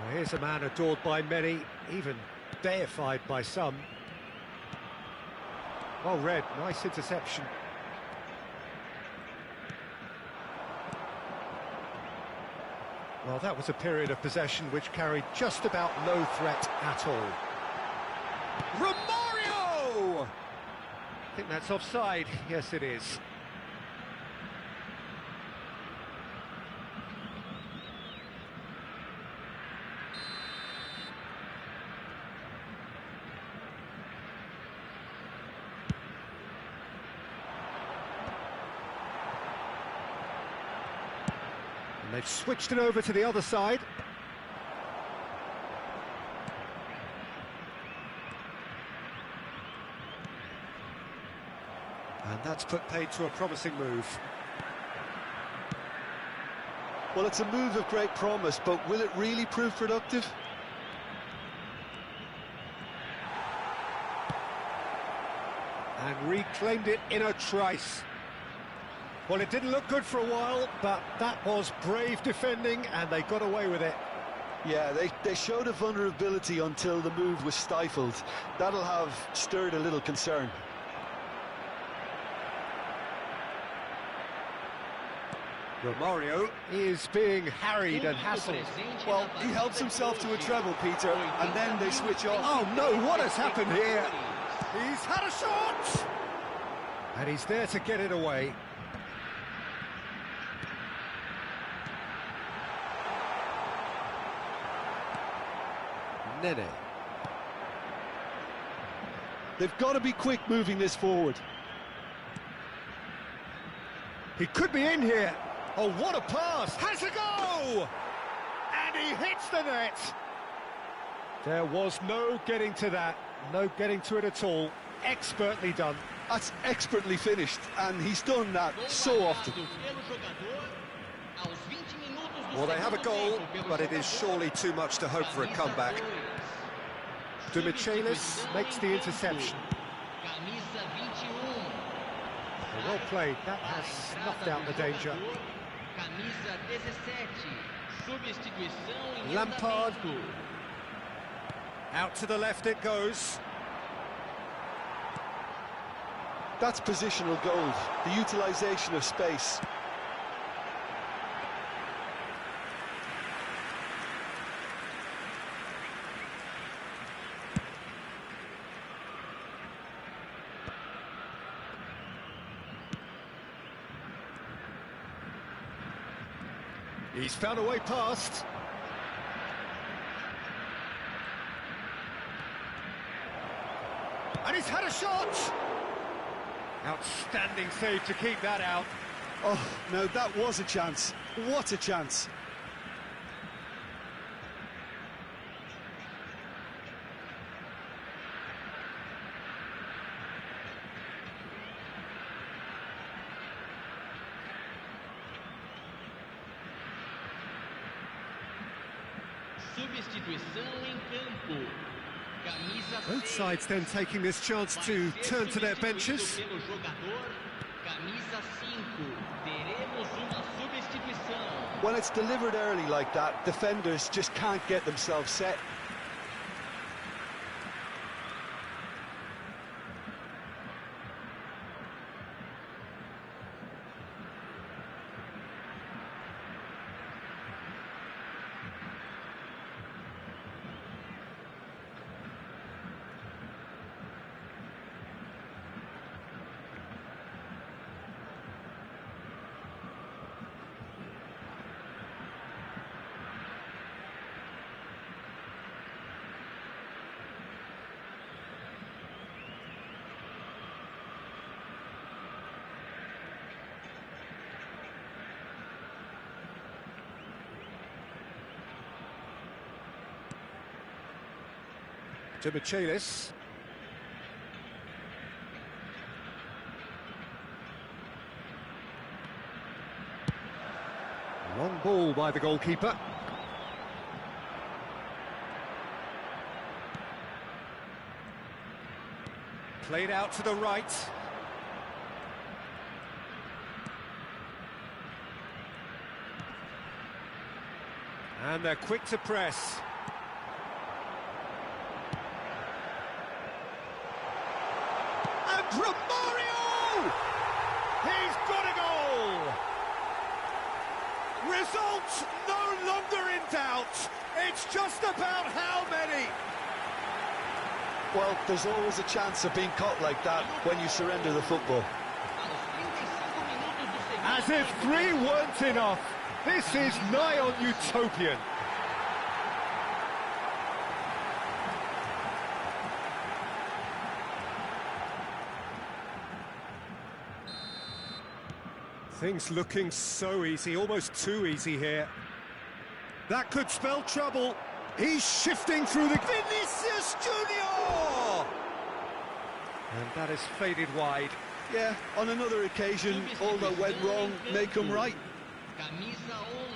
[SPEAKER 1] Well, here's a man adored by many, even deified by some. Well read, nice interception. Well, that was a period of possession which carried just about no threat at all. Romario! I think that's offside. Yes, it is. And they've switched it over to the other side. And that's put paid to a promising move.
[SPEAKER 2] Well, it's a move of great promise, but will it really prove productive?
[SPEAKER 1] And reclaimed it in a trice. Well, it didn't look good for a while, but that was brave defending, and they got away with it.
[SPEAKER 2] Yeah, they showed a vulnerability until the move was stifled. That'll have stirred a little concern.
[SPEAKER 1] Romario is being harried and hassled.
[SPEAKER 2] Well, he helps himself to a treble, Peter, and then they switch off.
[SPEAKER 1] Oh no, what has happened here? He's had a shot! And he's there to get it away. Nene.
[SPEAKER 2] They've got to be quick moving this forward.
[SPEAKER 1] He could be in here. Oh, what a pass! Has a go! And he hits the net! There was no getting to that, no getting to it at all. Expertly done.
[SPEAKER 2] That's expertly finished, and he's done that so often.
[SPEAKER 1] Well, they have a goal, but it is surely too much to hope for a comeback. Demichelis makes the interception. Well played, that has snuffed out the danger. Lampard. Out to the left it goes.
[SPEAKER 2] That's positional gold, the utilisation of space.
[SPEAKER 1] He's found a way past. And he's had a shot! Outstanding save to keep that out.
[SPEAKER 2] Oh, no, that was a chance. What a chance.
[SPEAKER 1] Both sides then taking this chance to turn to their benches.
[SPEAKER 2] When it's delivered early like that, defenders just can't get themselves set.
[SPEAKER 1] To Michaelis. Long ball by the goalkeeper. Played out to the right. And they're quick to press. And Romario! He's got a goal! Results no longer in doubt. It's just about how many.
[SPEAKER 2] Well, there's always a chance of being caught like that when you surrender the football.
[SPEAKER 1] As if 3 weren't enough. This is nigh on utopian. Things looking so easy, almost too easy here. That could spell trouble. He's shifting through the... Vinicius Junior! And that is faded wide.
[SPEAKER 2] Yeah, on another occasion, all that went wrong, make them right.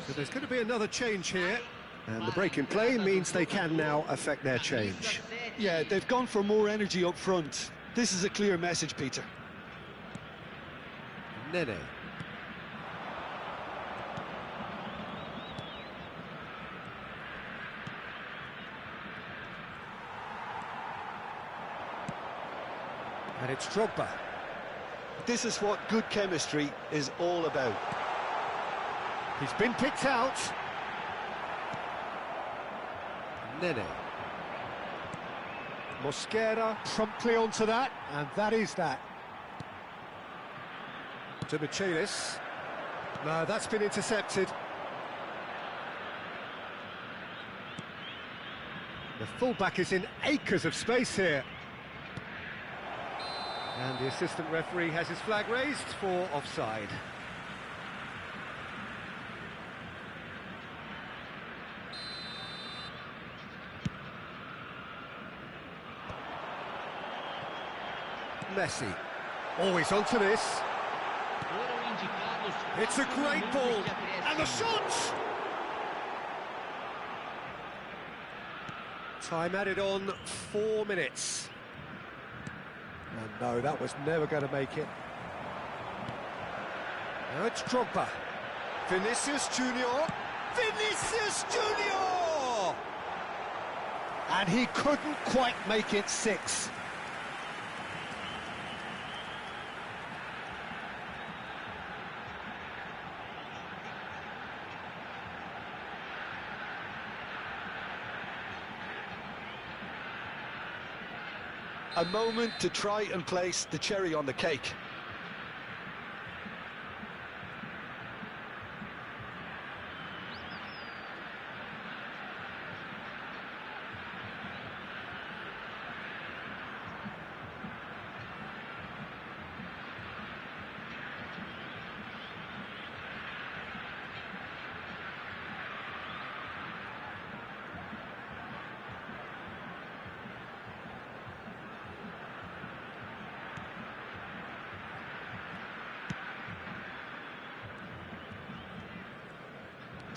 [SPEAKER 1] So there's going to be another change here. And the break in play means they can now affect their change.
[SPEAKER 2] Yeah, they've gone for more energy up front. This is a clear message, Peter.
[SPEAKER 1] Nene. And it's Drogba.
[SPEAKER 2] This is what good chemistry is all about.
[SPEAKER 1] He's been picked out. Nene. Mosquera promptly onto that, and that is that. To Michaelis. No, that's been intercepted. The fullback is in acres of space here. And the assistant referee has his flag raised for offside. Messi. Always onto this. It's a great ball. And the shot! Time added on 4 minutes. And no, that was never going to make it. Now it's Drogba. Vinicius Junior. Vinicius Junior! And he couldn't quite make it 6.
[SPEAKER 2] A moment to try and place the cherry on the cake.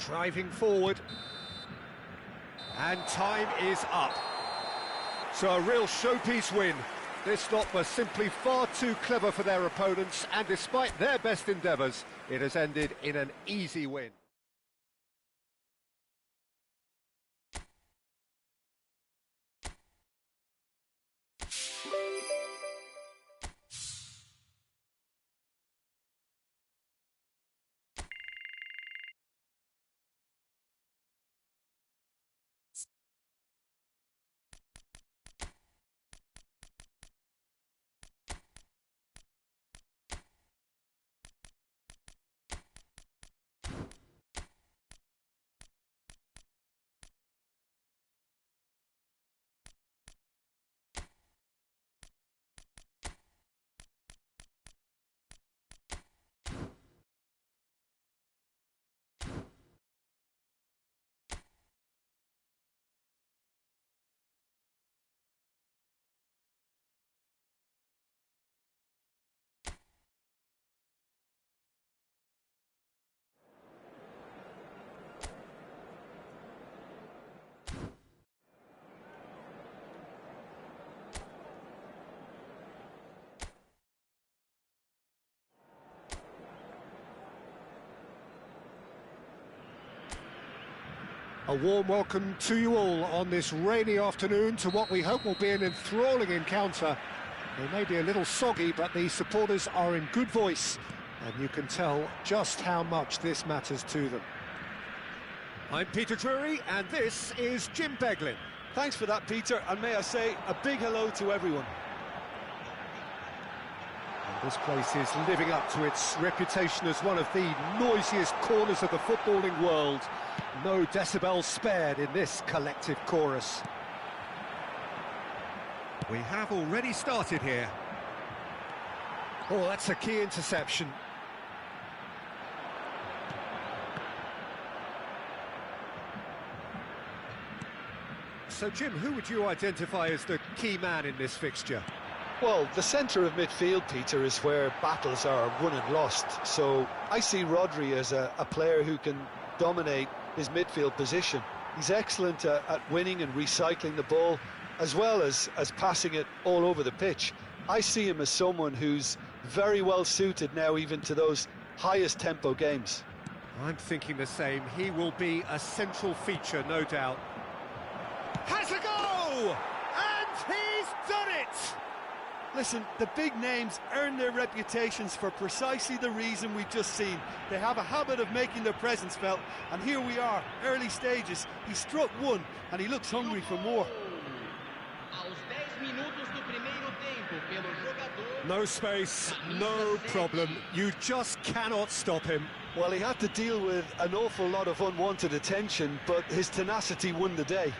[SPEAKER 1] Driving forward, and time is up. So a real showpiece win. This lot was simply far too clever for their opponents, and despite their best endeavours, it has ended in an easy win. A warm welcome to you all on this rainy afternoon to what we hope will be an enthralling encounter. They may be a little soggy, but the supporters are in good voice, and you can tell just how much this matters to them. I'm Peter Drury, and this is Jim Beglin.
[SPEAKER 2] Thanks for that, Peter, and may I say a big hello to everyone.
[SPEAKER 1] And this place is living up to its reputation as one of the noisiest corners of the footballing world. No decibels spared in this collective chorus. We have already started here. Oh, that's a key interception. So, Jim, who would you identify as the key man in this fixture?
[SPEAKER 2] Well, the centre of midfield, Peter, is where battles are won and lost. So I see Rodri as a player who can dominate his midfield position. He's excellent at winning and recycling the ball, as well as passing it all over the pitch. I see him as someone who's very well suited now even to those highest tempo games.
[SPEAKER 1] I'm thinking the same. He will be a central feature, no doubt. Has a go! And he's done it!
[SPEAKER 2] Listen, the big names earn their reputations for precisely the reason we've just seen. They have a habit of making their presence felt, and here we are, early stages. He struck one, and he looks hungry for more.
[SPEAKER 1] No space, no problem. You just cannot stop him.
[SPEAKER 2] Well, he had to deal with an awful lot of unwanted attention, but his tenacity won the day.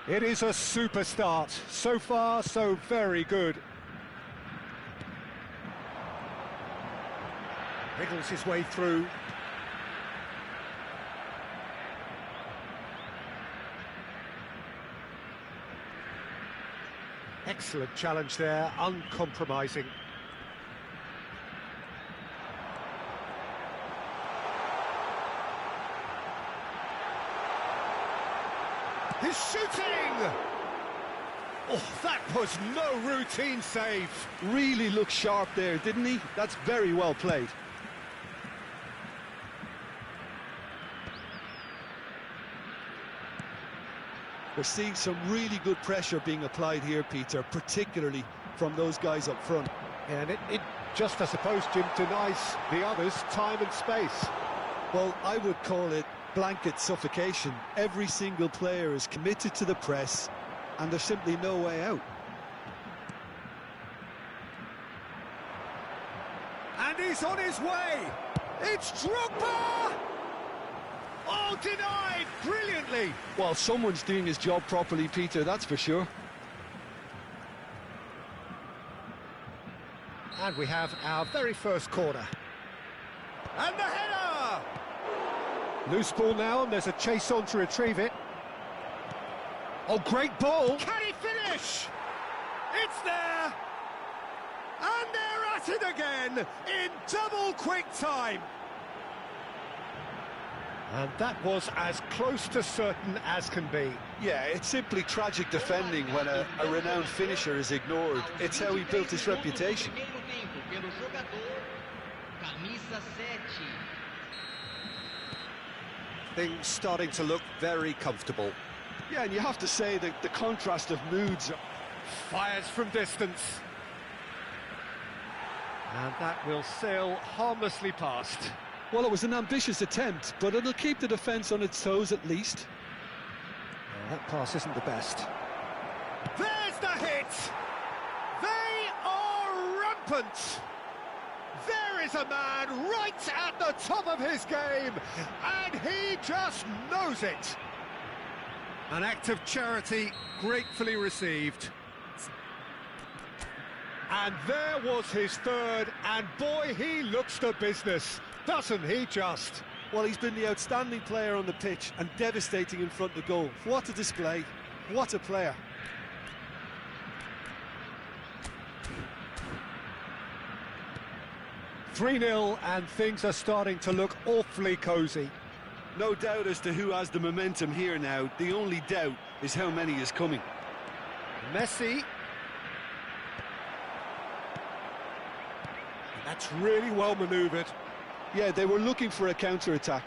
[SPEAKER 1] It is a super start. So far, so very good. Wriggles his way through. Excellent challenge there, uncompromising. He's shooting! Oh, that was no routine save.
[SPEAKER 2] Really looked sharp there, didn't he? That's very well played. We're seeing some really good pressure being applied here, Peter, particularly from those guys up front.
[SPEAKER 1] And it just, I suppose, Jim, denies the others time and space.
[SPEAKER 2] Well, I would call it blanket suffocation. Every single player is committed to the press, and there's simply no way out.
[SPEAKER 1] And he's on his way! It's Drogba! Oh, denied brilliantly!
[SPEAKER 2] Well, someone's doing his job properly, Peter, that's for sure.
[SPEAKER 1] And we have our very first corner. And the header! Loose ball now, and there's a chase on to retrieve it. Oh, great ball! Can he finish? It's there! And they're at it again, in double quick time! And that was as close to certain as can be.
[SPEAKER 2] Yeah, it's simply tragic defending when a renowned finisher is ignored. It's how he built his reputation.
[SPEAKER 1] Things starting to look very comfortable.
[SPEAKER 2] Yeah, and you have to say that the contrast of moods.
[SPEAKER 1] Fires from distance. And that will sail harmlessly past.
[SPEAKER 2] Well, it was an ambitious attempt, but it'll keep the defence on its toes at least.
[SPEAKER 1] That pass isn't the best. There's the hit! They are rampant! There is a man right at the top of his game, and he just knows it. An act of charity gratefully received. And there was his third, and boy, he looks the business, doesn't he just?
[SPEAKER 2] Well, he's been the outstanding player on the pitch and devastating in front of goal. What a display, what a player.
[SPEAKER 1] 3-0, and things are starting to look awfully cosy.
[SPEAKER 2] No doubt as to who has the momentum here now. The only doubt is how many is coming.
[SPEAKER 1] Messi. That's really well manoeuvred.
[SPEAKER 2] Yeah, they were looking for a counter-attack.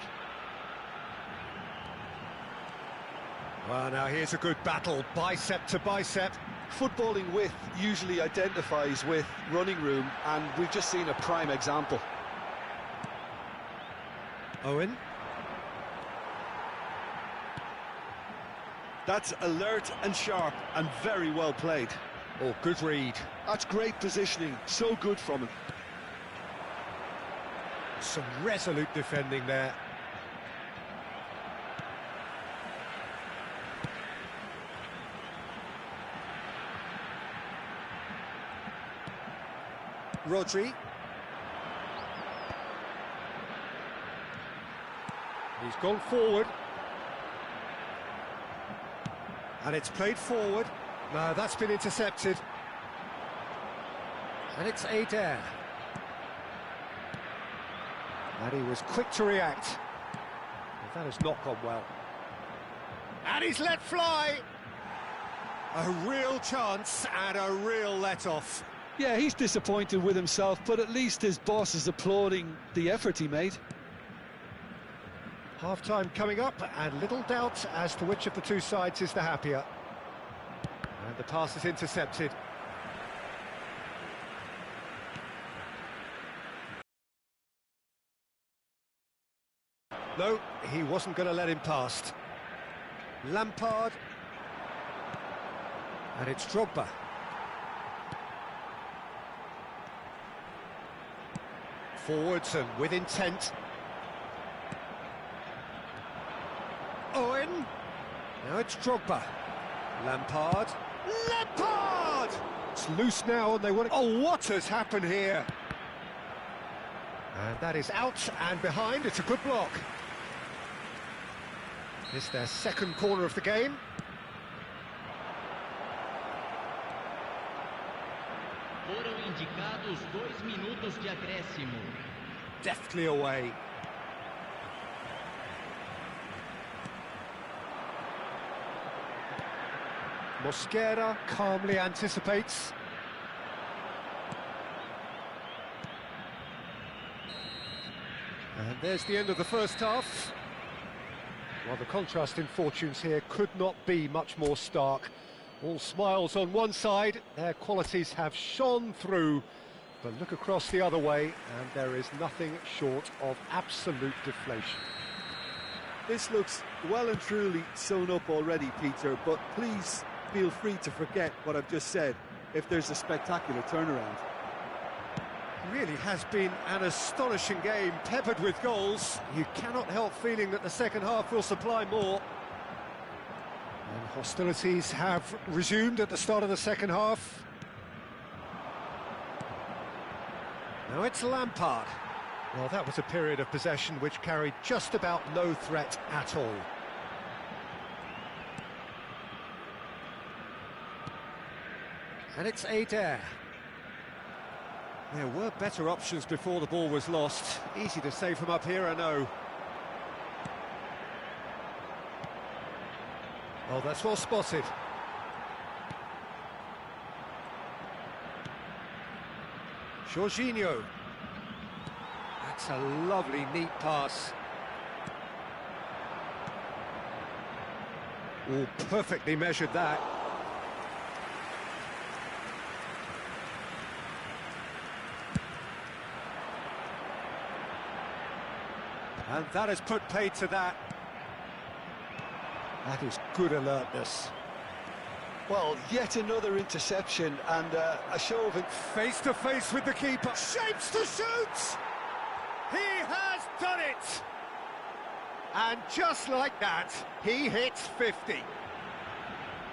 [SPEAKER 1] Well, now here's a good battle, bicep to bicep.
[SPEAKER 2] Footballing width usually identifies with running room, and we've just seen a prime example.
[SPEAKER 1] Owen.
[SPEAKER 2] That's alert and sharp and very well played.
[SPEAKER 1] Oh, good read.
[SPEAKER 2] That's great positioning, so good from him.
[SPEAKER 1] Some resolute defending there. Rodri. He's gone forward. And it's played forward. No, that's been intercepted. And it's Adair. And he was quick to react. But that has not gone well. And he's let fly! A real chance and a real let-off.
[SPEAKER 2] Yeah, he's disappointed with himself, but at least his boss is applauding the effort he made.
[SPEAKER 1] Half-time coming up, and little doubt as to which of the two sides is the happier. And the pass is intercepted. No, he wasn't going to let him past. Lampard. And it's Drogba. Forwards and with intent. Owen. Now it's Drogba. Lampard. Lampard! It's loose now and they want it. Oh, what has happened here? And that is out and behind. It's a good block. It's their second corner of the game.
[SPEAKER 3] Foram indicados 2 minutos de acréscimo.
[SPEAKER 1] Deftly away. Mosquera calmly anticipates. And there's the end of the first half. Well, the contrast in fortunes here could not be much more stark. All smiles on one side, their qualities have shone through. But look across the other way, and there is nothing short of absolute deflation.
[SPEAKER 2] This looks well and truly sewn up already, Peter, but please feel free to forget what I've just said if there's a spectacular turnaround.
[SPEAKER 1] It really has been an astonishing game, peppered with goals. You cannot help feeling that the second half will supply more. And hostilities have resumed at the start of the second half. Now it's Lampard. Well, that was a period of possession which carried just about no threat at all. And it's Adair. There were better options before the ball was lost. Easy to say from up here, I know. Oh, that's well spotted. Jorginho. That's a lovely, neat pass. Oh, perfectly measured that. And that has put paid to that. That is good alertness.
[SPEAKER 2] Well, yet another interception and a show of it.
[SPEAKER 1] Face to face with the keeper. Shapes to shoot! He has done it! And just like that, he hits 50.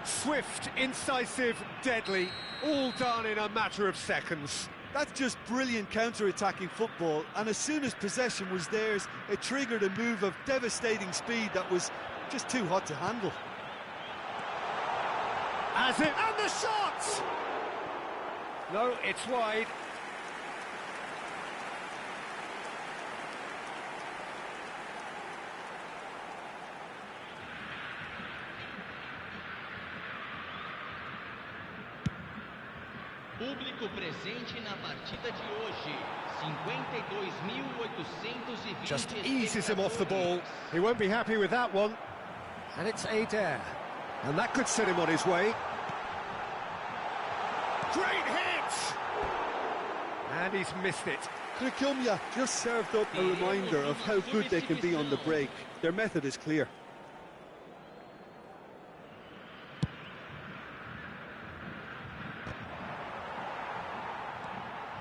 [SPEAKER 1] Swift, incisive, deadly, all done in a matter of seconds.
[SPEAKER 2] That's just brilliant counter-attacking football, and as soon as possession was theirs, it triggered a move of devastating speed that was just too hot to handle.
[SPEAKER 1] As it, and the shot! No, it's wide.
[SPEAKER 3] Público presente na partida de hoje. 52.820
[SPEAKER 1] Just eases him off the ball. He won't be happy with that one. And it's Adair. And that could set him on his way. Great hit! And he's missed it.
[SPEAKER 2] Krikumbia just served up a reminder of how good they can be on the break. Their method is clear.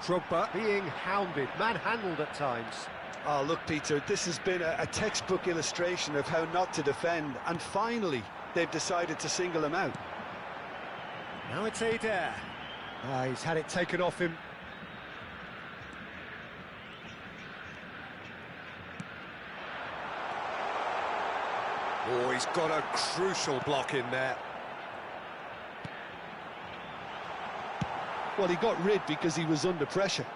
[SPEAKER 1] Drogba being hounded, manhandled at times.
[SPEAKER 2] Oh, look, Peter, this has been a textbook illustration of how not to defend, and finally they've decided to single him out.
[SPEAKER 1] Now it's Adair. He's had it taken off him. Oh, he's got a crucial block in there.
[SPEAKER 2] Well, he got rid because he was under pressure.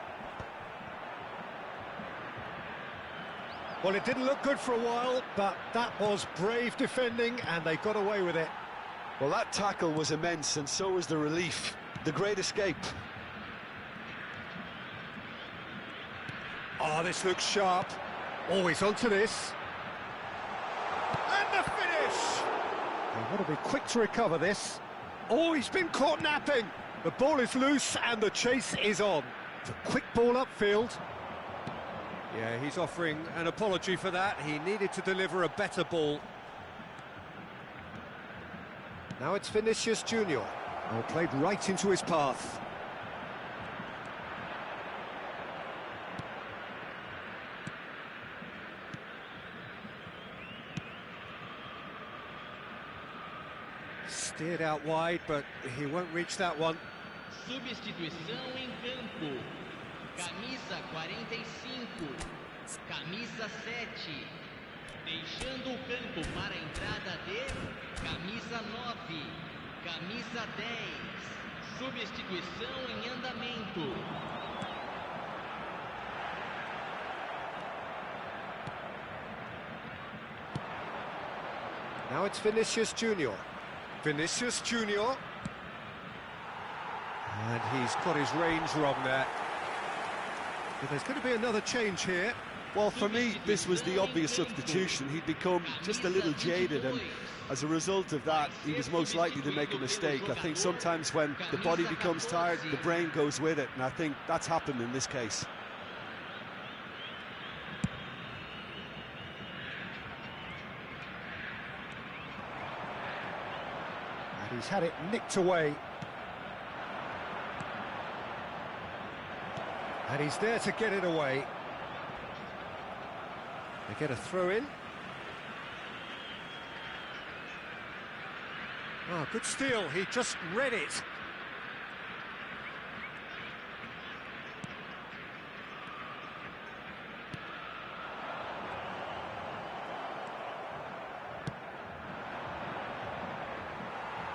[SPEAKER 1] Well, it didn't look good for a while, but that was brave defending, and they got away with it.
[SPEAKER 2] Well, that tackle was immense, and so was the relief. The great escape.
[SPEAKER 1] Oh, this looks sharp. Always onto this. And the finish! They want to be quick to recover this. Oh, he's been caught napping. The ball is loose and the chase is on. It's a quick ball upfield. Yeah, he's offering an apology for that. He needed to deliver a better ball. Now it's Vinicius Junior. Oh, played right into his path. Steered out wide, but he won't reach that one.
[SPEAKER 3] Substituição em campo. Camisa 45. Camisa 7. Deixando o campo para a entrada de camisa 9. Camisa 10. Substituição em andamento.
[SPEAKER 1] Now it's Vinicius Junior. Vinicius Junior. And he's got his range wrong there. But there's going to be another change here.
[SPEAKER 2] Well, for me, this was the obvious substitution. He'd become just a little jaded, and as a result of that, he was most likely to make a mistake. I think sometimes when the body becomes tired, the brain goes with it, and I think that's happened in this case.
[SPEAKER 1] And he's had it nicked away. And he's there to get it away. They get a throw in. Oh, good steal. He just read it.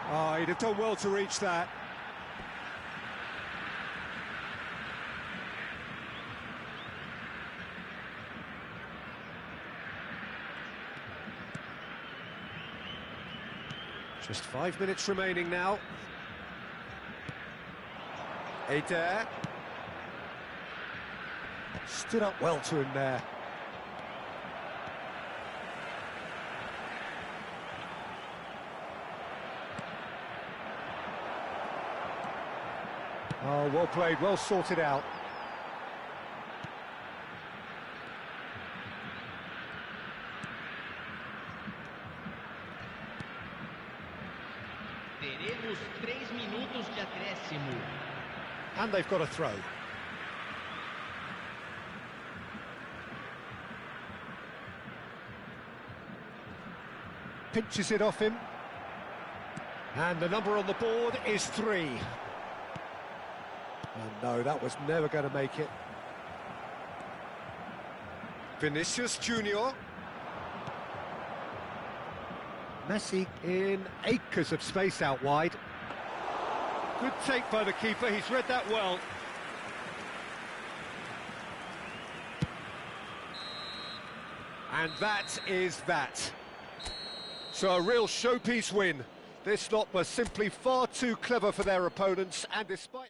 [SPEAKER 1] Oh, he'd have done well to reach that. Just 5 minutes remaining now. Adair. Stood up well to him there. Oh, well played, well sorted out.
[SPEAKER 3] Teremos 3 minutos de acréscimo.
[SPEAKER 1] And they've got a throw. Pinches it off him. And the number on the board is 3. Oh no, that was never going to make it. Vinicius Junior. Messi in acres of space out wide. Good take by the keeper, he's read that well. And that is that. So a real showpiece win. This lot was simply far too clever for their opponents, and despite...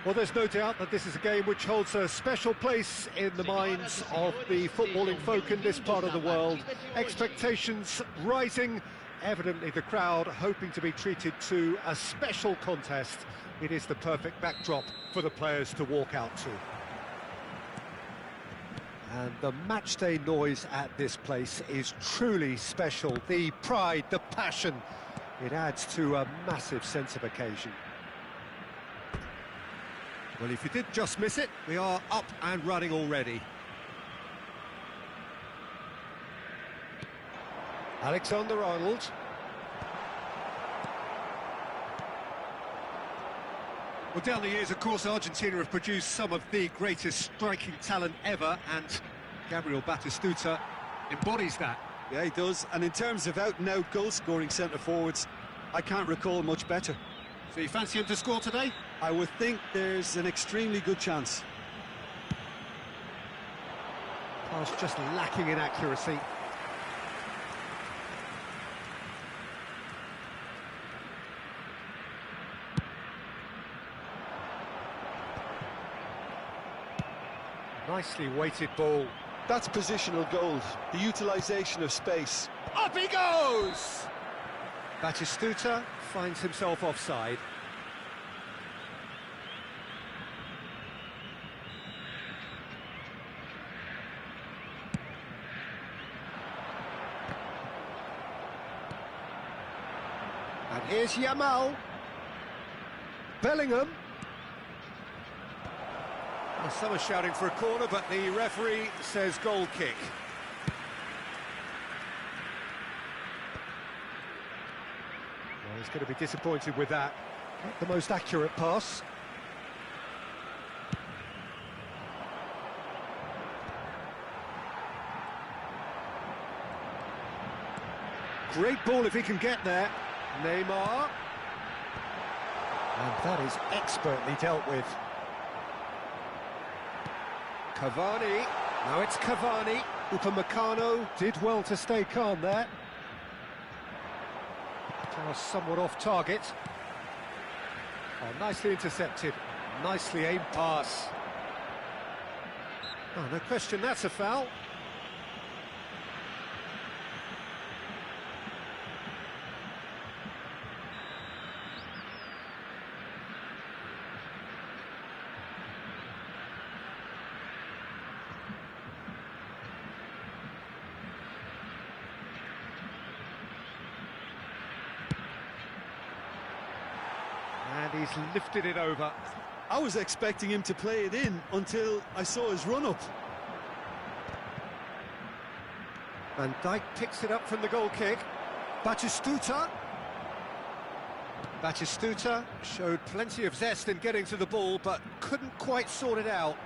[SPEAKER 1] Well, there's no doubt that this is a game which holds a special place in the minds of the footballing folk in this part of the world. Expectations rising, evidently the crowd hoping to be treated to a special contest. It is the perfect backdrop for the players to walk out to. And the matchday noise at this place is truly special. The pride, the passion, it adds to a massive sense of occasion. Well, if you did just miss it, we are up and running already. Alexander-Arnold. Well, down the years, of course, Argentina have produced some of the greatest striking talent ever, and Gabriel Batistuta embodies that.
[SPEAKER 2] Yeah, he does. And in terms of out-and-out goal-scoring centre-forwards, I can't recall much better.
[SPEAKER 1] So you fancy him to score today?
[SPEAKER 2] I would think there's an extremely good chance.
[SPEAKER 1] Pass just lacking in accuracy. Nicely weighted ball.
[SPEAKER 2] That's positional gold, the utilisation of space.
[SPEAKER 1] Up he goes! Batistuta finds himself offside. And here's Yamal. Bellingham. Well, some are shouting for a corner, but the referee says goal kick. Well, he's going to be disappointed with that. Not the most accurate pass. Great ball if he can get there. Neymar. And that is expertly dealt with. Cavani. Now it's Cavani. Upamecano did well to stay calm there. Pass somewhat off target. Oh, nicely intercepted. Nicely aimed pass. Oh, no question, that's a foul. And he's lifted it over.
[SPEAKER 2] I was expecting him to play it in until I saw his run-up.
[SPEAKER 1] Van Dijk picks it up from the goal kick. Batistuta. Batistuta showed plenty of zest in getting to the ball, but couldn't quite sort it out.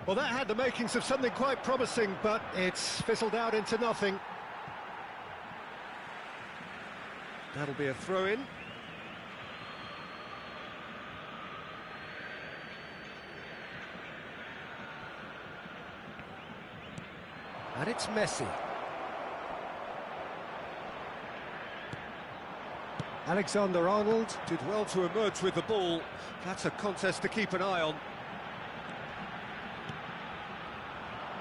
[SPEAKER 1] Well, that had the makings of something quite promising, but it's fizzled out into nothing. That'll be a throw-in. And it's Messi. Alexander-Arnold did well to emerge with the ball. That's a contest to keep an eye on.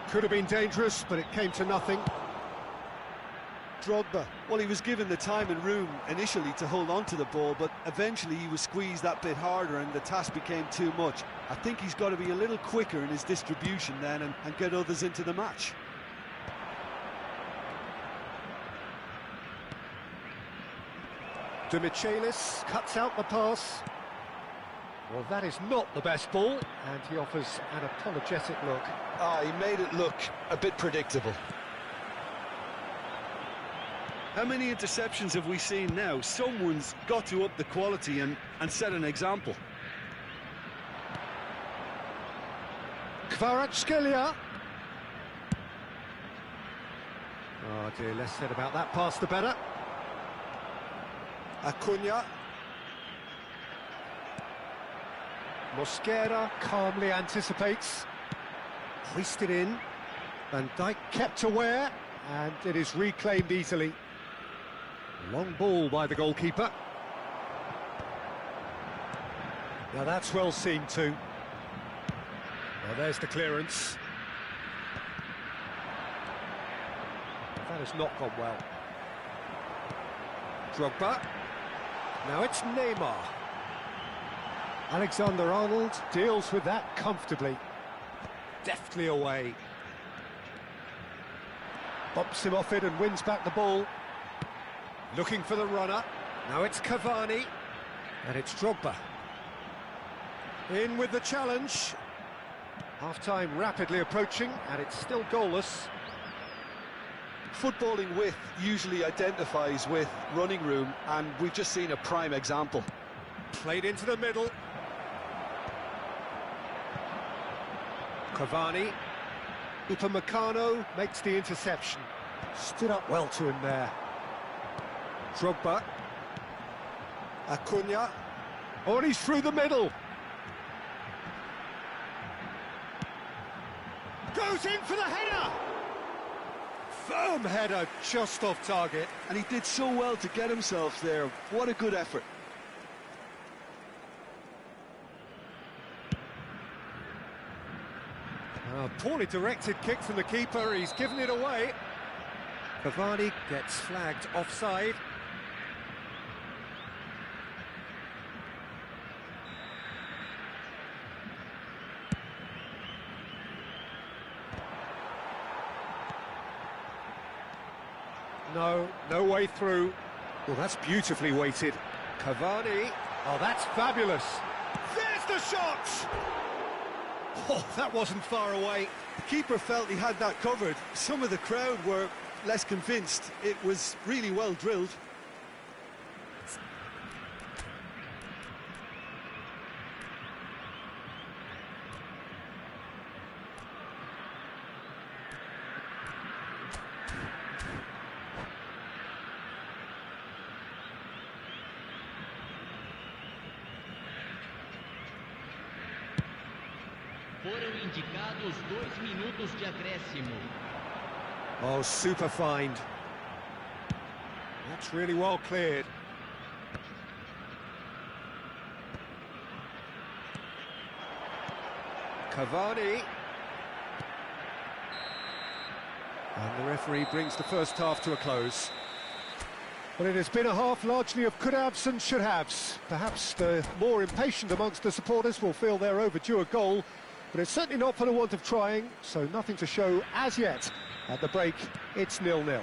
[SPEAKER 1] Could have been dangerous, but it came to nothing.
[SPEAKER 2] Drogba, well, he was given the time and room initially to hold on to the ball, but eventually he was squeezed that bit harder and the task became too much. I think he's got to be a little quicker in his distribution then and get others into the match.
[SPEAKER 1] De Michelis cuts out the pass. Well, that is not the best ball, and he offers an apologetic look.
[SPEAKER 2] He made it look a bit predictable. How many interceptions have we seen now? Someone's got to up the quality and set an example.
[SPEAKER 1] Kvaratskhelia. Oh dear, less said about that pass the better. Acuna. Mosquera calmly anticipates. Hoisted in. Van Dijk kept aware, and it is reclaimed easily. Long ball by the goalkeeper. Now that's well seen too. Well, there's the clearance. That has not gone well. Drogba. Now it's Neymar. Alexander-Arnold deals with that comfortably. Deftly away. Bumps him off it and wins back the ball. Looking for the runner. Now it's Cavani. And it's Drogba. In with the challenge. Half-time rapidly approaching, and it's still goalless.
[SPEAKER 2] Footballing width usually identifies with running room, and we've just seen a prime example.
[SPEAKER 1] Played into the middle. Cavani. Upamecano makes the interception. Stood up well to him there. Drogba. Acuna. Oh, and he's through the middle. Goes in for the header! Firm header, just off target.
[SPEAKER 2] And he did so well to get himself there. What a good effort.
[SPEAKER 1] A poorly directed kick from the keeper, he's given it away. Cavani gets flagged offside. No way through. Well, that's beautifully weighted. Cavani. Oh, that's fabulous. There's the shot! Oh, that wasn't far away.
[SPEAKER 2] The keeper felt he had that covered. Some of the crowd were less convinced. It was really well drilled.
[SPEAKER 3] Foram indicados 2 minutos de acréscimo.
[SPEAKER 1] Oh, super find. That's really well cleared. Cavani. And the referee brings the first half to a close. Well, it has been a half largely of could-haves and should-haves. Perhaps the more impatient amongst the supporters will feel they're overdue a goal, but it's certainly not for the want of trying, so nothing to show as yet. At the break, it's 0-0.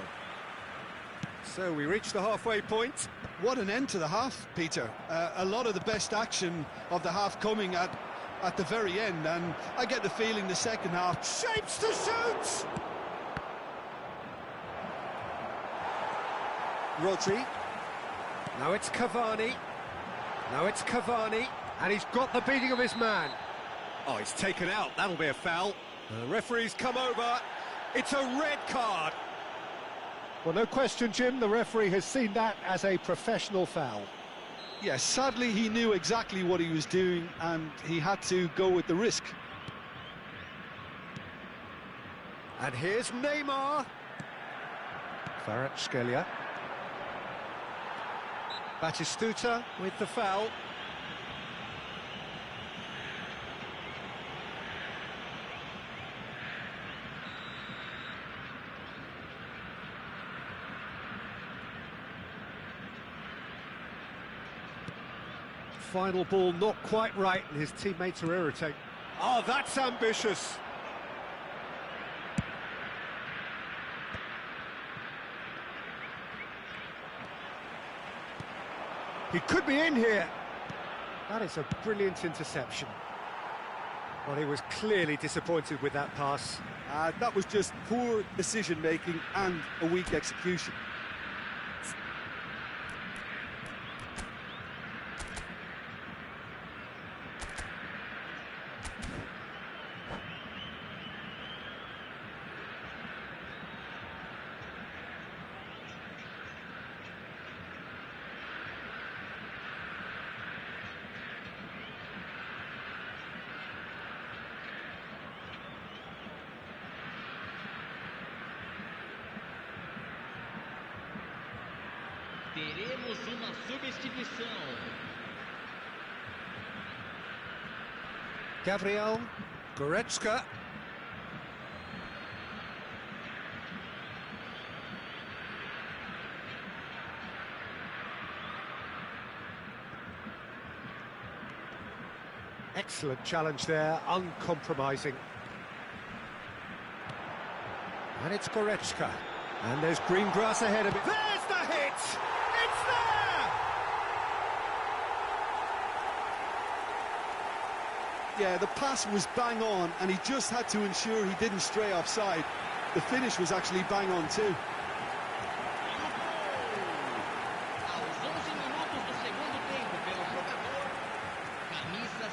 [SPEAKER 1] So we reach the halfway point.
[SPEAKER 2] What an end to the half, Peter. A lot of the best action of the half coming at the very end, and I get the feeling the second half...
[SPEAKER 1] Shapes to shoot! Rodri. Now it's Cavani. Now it's Cavani. And he's got the beating of his man. Oh, he's taken out. That'll be a foul. The referee's come over. It's a red card. Well, no question, Jim, the referee has seen that as a professional foul.
[SPEAKER 2] Yes, sadly he knew exactly what he was doing and he had to go with the risk.
[SPEAKER 1] And here's Neymar. Kvaratskhelia. Batistuta with the foul. Final ball not quite right, and his teammates are irritated. Oh, that's ambitious. He could be in here. That is a brilliant interception. Well, he was clearly disappointed with that pass.
[SPEAKER 2] That was just poor decision-making and a weak execution.
[SPEAKER 3] Teremos uma substituição.
[SPEAKER 1] Gabriel, Goretzka. Excellent challenge there, uncompromising. And it's Goretzka. And there's green grass ahead of it. There's the hit! It's there!
[SPEAKER 2] Yeah, the pass was bang on, and he just had to ensure he didn't stray offside. The finish was actually bang on too.
[SPEAKER 3] Aos 11 minutos do segundo tempo, pelo jogador, camisa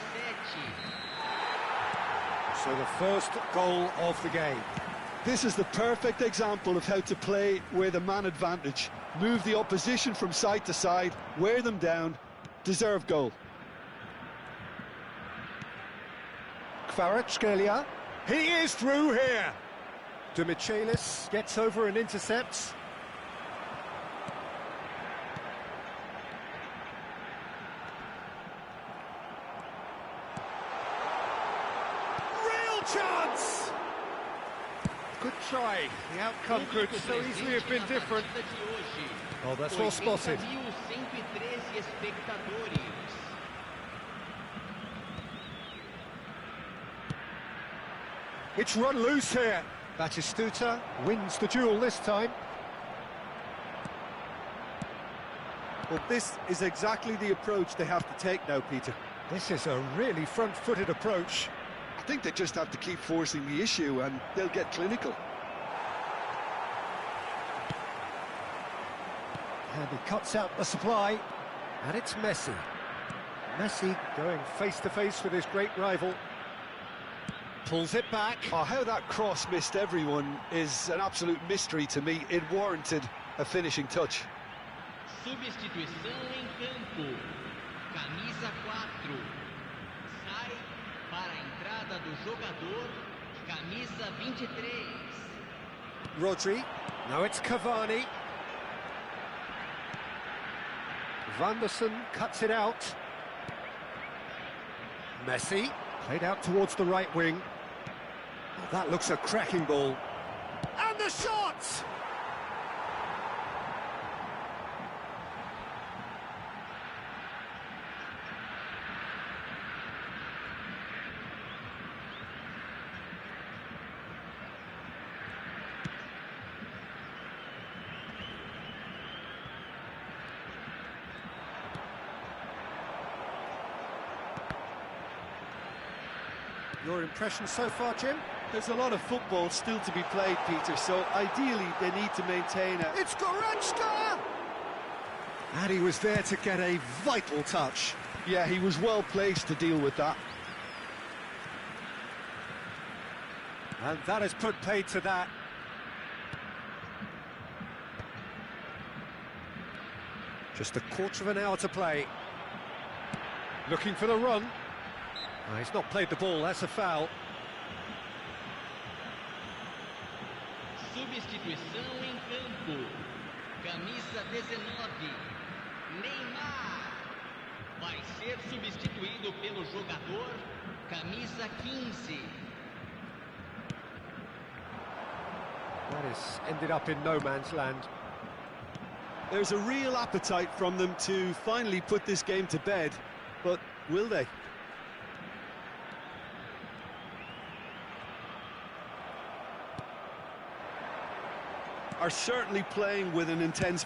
[SPEAKER 3] 7.
[SPEAKER 1] So the first goal of the game.
[SPEAKER 2] This is the perfect example of how to play with a man advantage. Move the opposition from side to side, wear them down, deserve goal.
[SPEAKER 1] Kvaratskhelia, he is through here. De Michelis gets over and intercepts. Real chance! Good try. The outcome could so easily have been different. Oh, that's well spotted.
[SPEAKER 3] 80.113 espectadores.
[SPEAKER 1] It's run loose here. Batistuta wins the duel this time.
[SPEAKER 2] Well, this is exactly the approach they have to take now, Peter.
[SPEAKER 1] This is a really front-footed approach.
[SPEAKER 2] I think they just have to keep forcing the issue and they'll get clinical.
[SPEAKER 1] And he cuts out the supply. And it's Messi. Messi going face-to-face with his great rival. Pulls it back.
[SPEAKER 2] Oh, how that cross missed everyone is an absolute mystery to me. It warranted a finishing touch.
[SPEAKER 3] Substituição em campo. Camisa 4. Sai para a entrada do jogador. Camisa 23.
[SPEAKER 1] Rodri. Now it's Cavani. Vanderson cuts it out. Messi. Played out towards the right wing. Oh, that looks a cracking ball. And the shot! Your impression so far, Jim?
[SPEAKER 2] There's a lot of football still to be played, Peter, so ideally they need to maintain a...
[SPEAKER 1] It's Goretzka! And he was there to get a vital touch.
[SPEAKER 2] Yeah, he was well placed to deal with that.
[SPEAKER 1] And that has put paid to that. Just a quarter of an hour to play. Looking for the run. Oh, he's not played the ball, that's a foul.
[SPEAKER 3] Substituição em campo. Camisa 19. Neymar. Vai ser substituído pelo jogador. Camisa 15.
[SPEAKER 1] That has ended up in no man's land.
[SPEAKER 2] There's a real appetite from them to finally put this game to bed, but will they? Are certainly playing with an intense...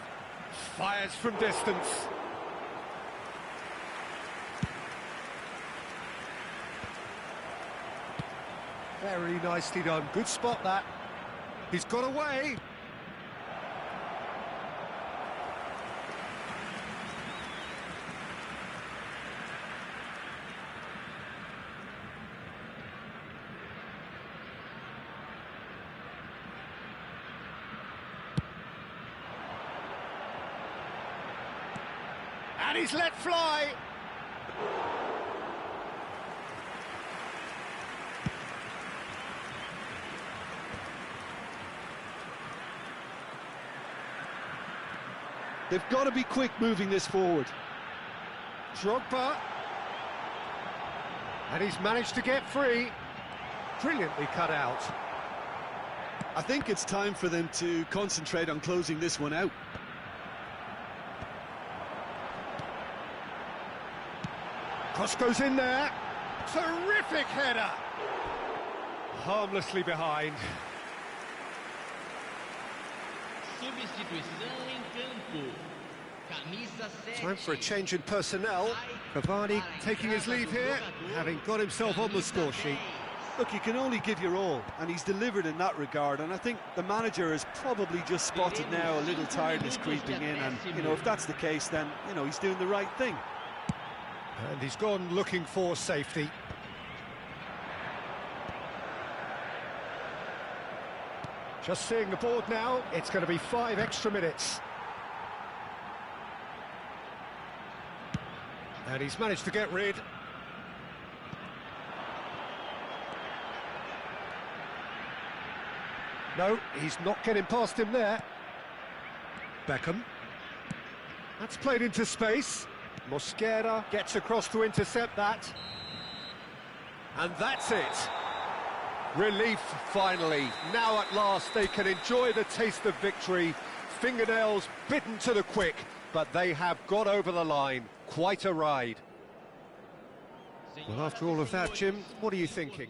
[SPEAKER 1] Fires from distance. Very nicely done. Good spot, that. He's got away. And he's let fly.
[SPEAKER 2] They've got to be quick moving this forward.
[SPEAKER 1] Drogba. And he's managed to get free. Brilliantly cut out.
[SPEAKER 2] I think it's time for them to concentrate on closing this one out.
[SPEAKER 1] Cross goes in there. Terrific header. Harmlessly behind.
[SPEAKER 3] Substituição em campo. Camisa 7.
[SPEAKER 1] Time for a change in personnel. Cavani taking his leave here, having got himself on the score sheet.
[SPEAKER 2] Look, you can only give your all, and he's delivered in that regard, and I think the manager has probably just spotted now a little tiredness creeping in, and, you know, if that's the case, then, you know, he's doing the right thing.
[SPEAKER 1] And he's gone looking for safety. Just seeing the board now, it's going to be 5 extra minutes. And he's managed to get rid. No, he's not getting past him there. Beckham. That's played into space. Mosquera gets across to intercept that. And that's it. Relief, finally. Now at last they can enjoy the taste of victory. Fingernails bitten to the quick, but they have got over the line. Quite a ride. Well, after all of that, Jim, what are you thinking?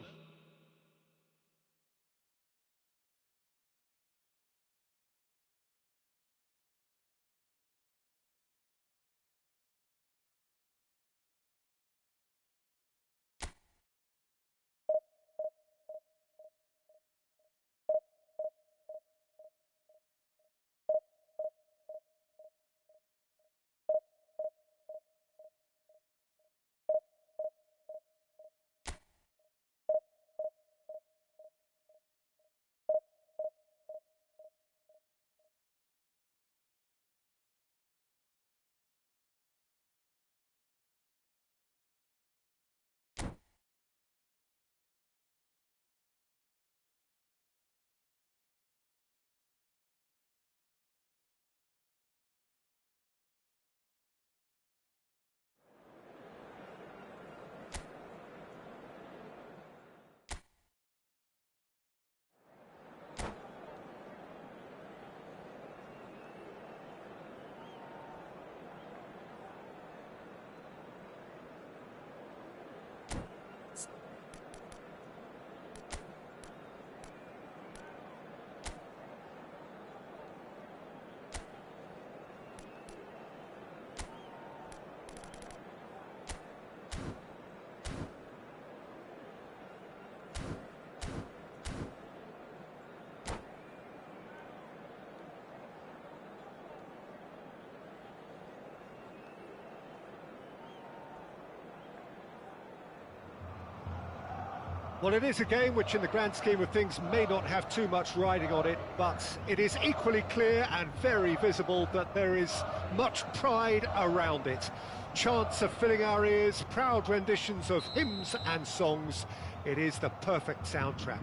[SPEAKER 1] Well, it is a game which, in the grand scheme of things, may not have too much riding on it, but it is equally clear and very visible that there is much pride around it. Chants are filling our ears, proud renditions of hymns and songs. It is the perfect soundtrack.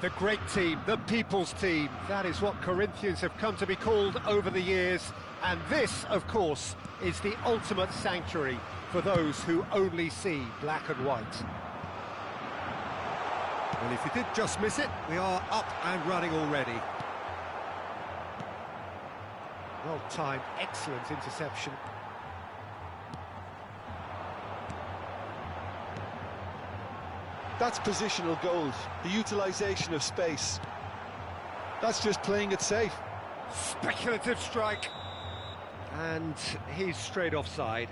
[SPEAKER 1] The great team, the people's team, that is what Corinthians have come to be called over the years. And this, of course, is the ultimate sanctuary for those who only see black and white. Well, if you did just miss it, we are up and running already. Well timed, excellent interception.
[SPEAKER 2] That's positional gold, the utilisation of space. That's just playing it safe.
[SPEAKER 1] Speculative strike. And he's straight offside.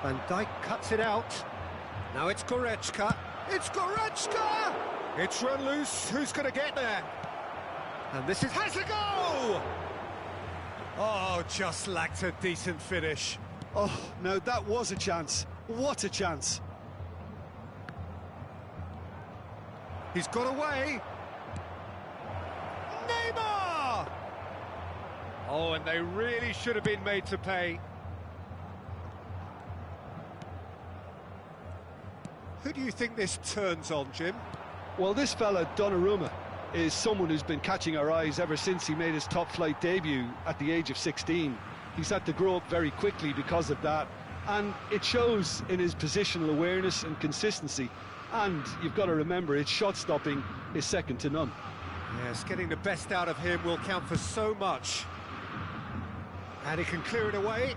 [SPEAKER 1] Van Dijk cuts it out. Now it's Goretzka. It's Goretzka! It's run loose. Who's going to get there? And this is... has a go! Oh, just lacked a decent finish.
[SPEAKER 2] Oh, no, that was a chance. What a chance.
[SPEAKER 1] He's got away. Neymar! Oh, and they really should have been made to pay. Who do you think this turns on, Jim?
[SPEAKER 2] Well, this fella, Donnarumma, is someone who's been catching our eyes ever since he made his top-flight debut at the age of 16. He's had to grow up very quickly because of that, and it shows in his positional awareness and consistency. And you've got to remember, his shot-stopping is second to none.
[SPEAKER 1] Yes, getting the best out of him will count for so much. And he can clear it away.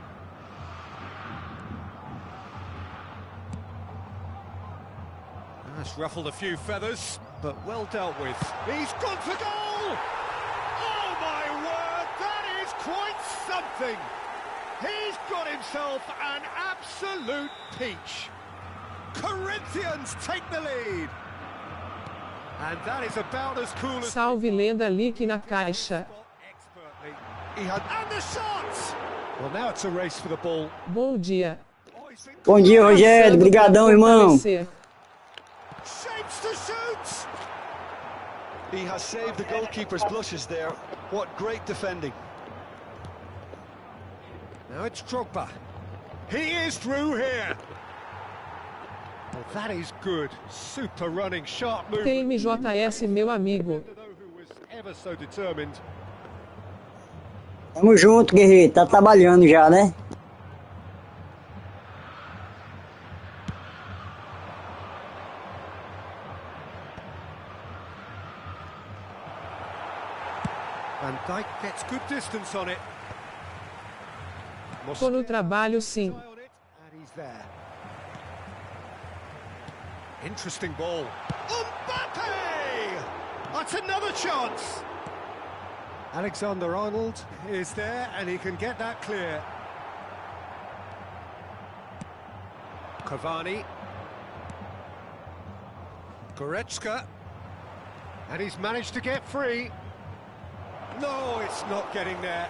[SPEAKER 1] That's ruffled a few feathers, but well dealt with. He's gone for goal! Oh my word, that is quite something! He's got himself an absolute peach. Corinthians take the lead. And that is about as cool as...
[SPEAKER 4] Salve lenda Lick na caixa.
[SPEAKER 1] And the shot! Well, now it's a race for the ball.
[SPEAKER 4] Bom dia.
[SPEAKER 5] Bom dia, Rogério. Obrigadão, irmão.
[SPEAKER 1] Shapes to shoot!
[SPEAKER 2] He has saved the goalkeeper's blushes there. What great defending.
[SPEAKER 1] Now it's Drogba. He is through here. Well, that is good. Super running, sharp move.
[SPEAKER 4] TMJS, meu amigo.
[SPEAKER 1] Who was ever so determined.
[SPEAKER 5] Tamo junto, guerreiro. Tá trabalhando já, né?
[SPEAKER 1] Van Dijk gets good distance on it.
[SPEAKER 4] Tô no trabalho, sim.
[SPEAKER 1] And he's there. Interesting ball. Mbappe! That's another chance. Alexander-Arnold is there, and he can get that clear. Cavani. Goretzka. And he's managed to get free. No, it's not getting there.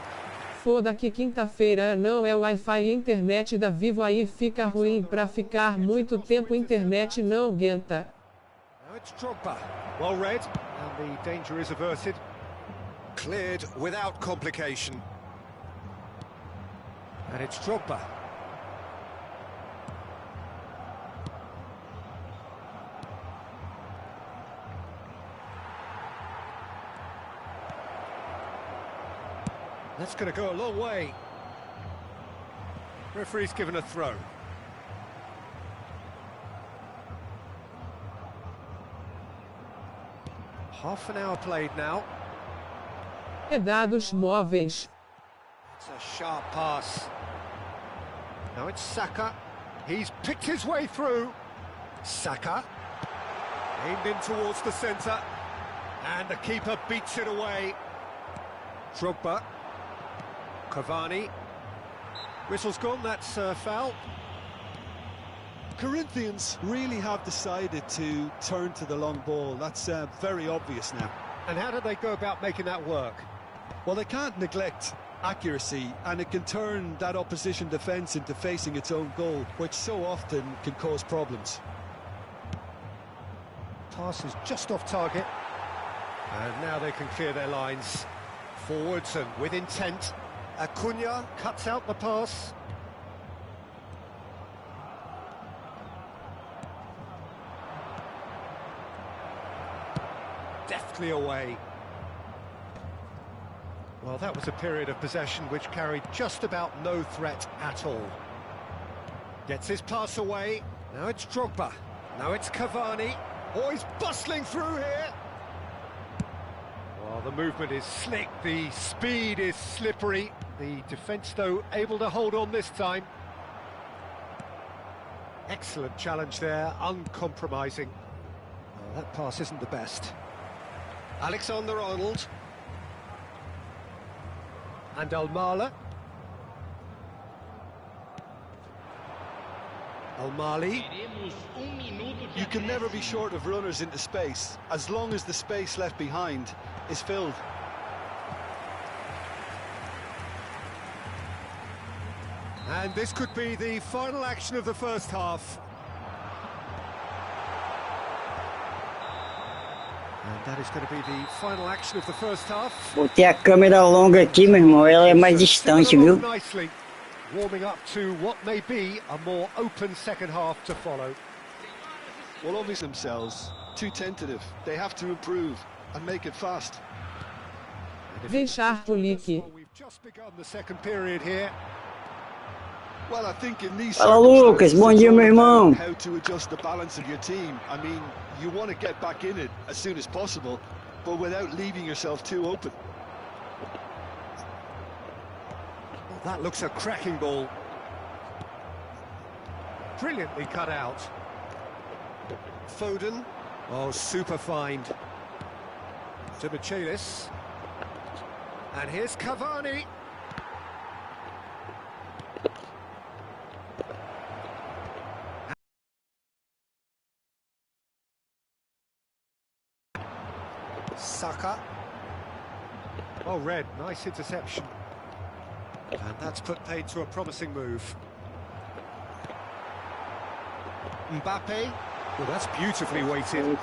[SPEAKER 4] Foda que quinta-feira não é Wi-Fi, internet da Vivo aí fica ruim pra ficar muito tempo, internet não aguenta.
[SPEAKER 1] Now it's Drogba. Well read, and the danger is averted. Cleared without complication. And it's Drogba. That's going to go a long way. Referee's given a throw. Half an hour played now.
[SPEAKER 4] Dados móveis.
[SPEAKER 1] It's a sharp pass. Now it's Saka. He's picked his way through. Saka. Aimed in towards the centre. And the keeper beats it away. Drogba. Cavani. Whistle's gone, that's foul.
[SPEAKER 2] Corinthians really have decided to turn to the long ball. That's very obvious now.
[SPEAKER 1] And how do they go about making that work?
[SPEAKER 2] Well, they can't neglect accuracy, and it can turn that opposition defence into facing its own goal, which so often can cause problems.
[SPEAKER 1] Pass is just off target. And now they can clear their lines. Forwards and with intent. Acuna cuts out the pass. Deftly away. Well, that was a period of possession which carried just about no threat at all. Gets his pass away. Now it's Drogba. Now it's Cavani. Oh, he's bustling through here. Well, the movement is slick, the speed is slippery. The defence, though, able to hold on this time. Excellent challenge there, uncompromising. Well, that pass isn't the best. Alexander-Arnold. And Almala. Al-Mali.
[SPEAKER 2] You can never be short of runners into space, as long as the space left behind is filled.
[SPEAKER 1] And this could be the final action of the first half. And that is going to be the final action of the first half.
[SPEAKER 5] Botei a câmera longa aqui, meu irmão. Ela é mais distante, viu?
[SPEAKER 1] Nicely, warming up to what may be a more open second half to follow.
[SPEAKER 2] Well, obviously themselves, too tentative. They have to improve and make it fast.
[SPEAKER 4] Deixar o leak.
[SPEAKER 1] We've just begun the second period here.
[SPEAKER 2] Well, I think in these
[SPEAKER 5] Fala, Lucas. Bom dia, meu irmão.
[SPEAKER 2] how to adjust the balance of your team. I mean, you want to get back in it as soon as possible, but without leaving yourself too open.
[SPEAKER 1] Well, that looks a cracking ball. Brilliantly cut out. Foden. Oh, super find. To Michelis. And here's Cavani. Saka. Oh, Red, nice interception. And that's put paid to a promising move. Mbappe. Well, that's beautifully weighted.